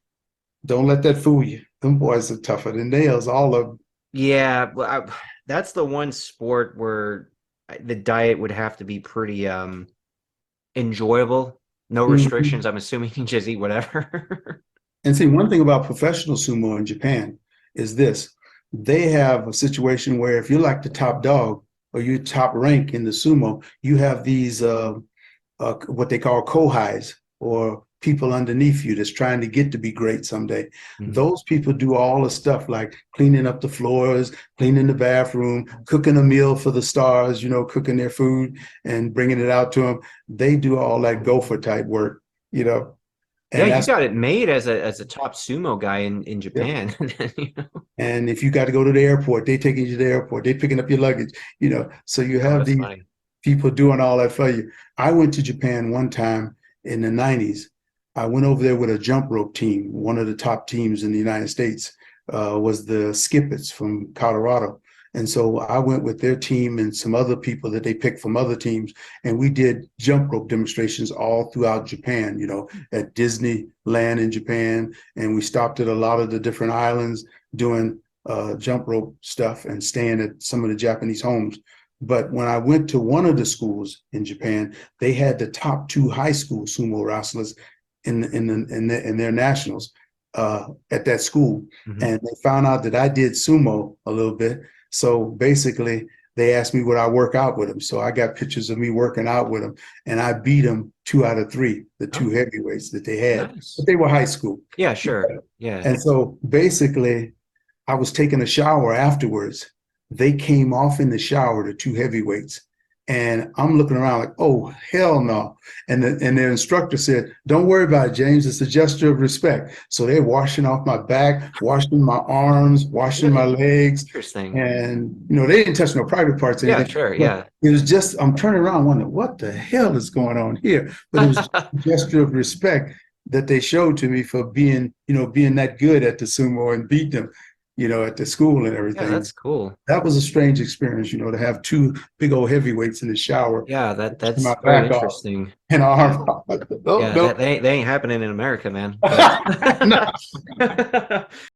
don't let that fool you. Them boys are tougher than nails, all of them. Yeah, well, that's the one sport where the diet would have to be pretty enjoyable. No Mhm. restrictions. I'm assuming you can just eat whatever. And see, one thing about professional sumo in Japan is this. They have a situation where if you're like the top dog or you're top rank in the sumo, you have these what they call kohais, or people underneath you that's trying to get to be great someday. Mhm. Those people do all the stuff like cleaning up the floors, cleaning the bathroom, cooking a meal for the stars, you know, cooking their food and bringing it out to them. They do all that gopher type work, you know. Yeah, And you that's got it made as a top sumo guy in Japan. You know? and if you got to go to the airport, they taking you to the airport, they picking up your luggage, you know. So you Oh, have that's these funny. people doing all that for you. I went to Japan one time in the 90s. I went over there with a jump rope team. One of the top teams in the United States was the Skippets from Colorado. And so I went with their team and some other people that they picked from other teams. And we did jump rope demonstrations all throughout Japan, you know, at Disneyland in Japan. And we stopped at a lot of the different islands doing jump rope stuff and staying at some of the Japanese homes. But when I went to one of the schools in Japan, they had the top 2 high school sumo wrestlers in their nationals at that school. Mhm. And they found out that I did sumo a little bit. So basically, they asked me would I work out with them. So I got pictures of me working out with them, and I beat them 2 out of 3, the 2 heavyweights that they had. Nice. But they were high school. Yeah, sure. Yeah. And so basically, I was taking a shower afterwards. They came off in the shower, the 2 heavyweights. And I'm looking around like, oh, hell no. And their instructor said, don't worry about it, James. It's a gesture of respect. So they're washing off my back, washing my arms, washing my legs. Interesting. And, you know, they didn't touch no private parts or Yeah, anything. sure. But Yeah. it was just, I'm turning around wondering, what the hell is going on here? But it was just a gesture of respect that they showed to me for being, you know, being that good at the sumo and beat them, you know, at the school and everything. Yeah, that's cool. That was a strange experience, you know, to have 2 big old heavyweights in the shower. Yeah, that's my very back off interesting. and arm off. Yeah, they ain't happening in America, man. No.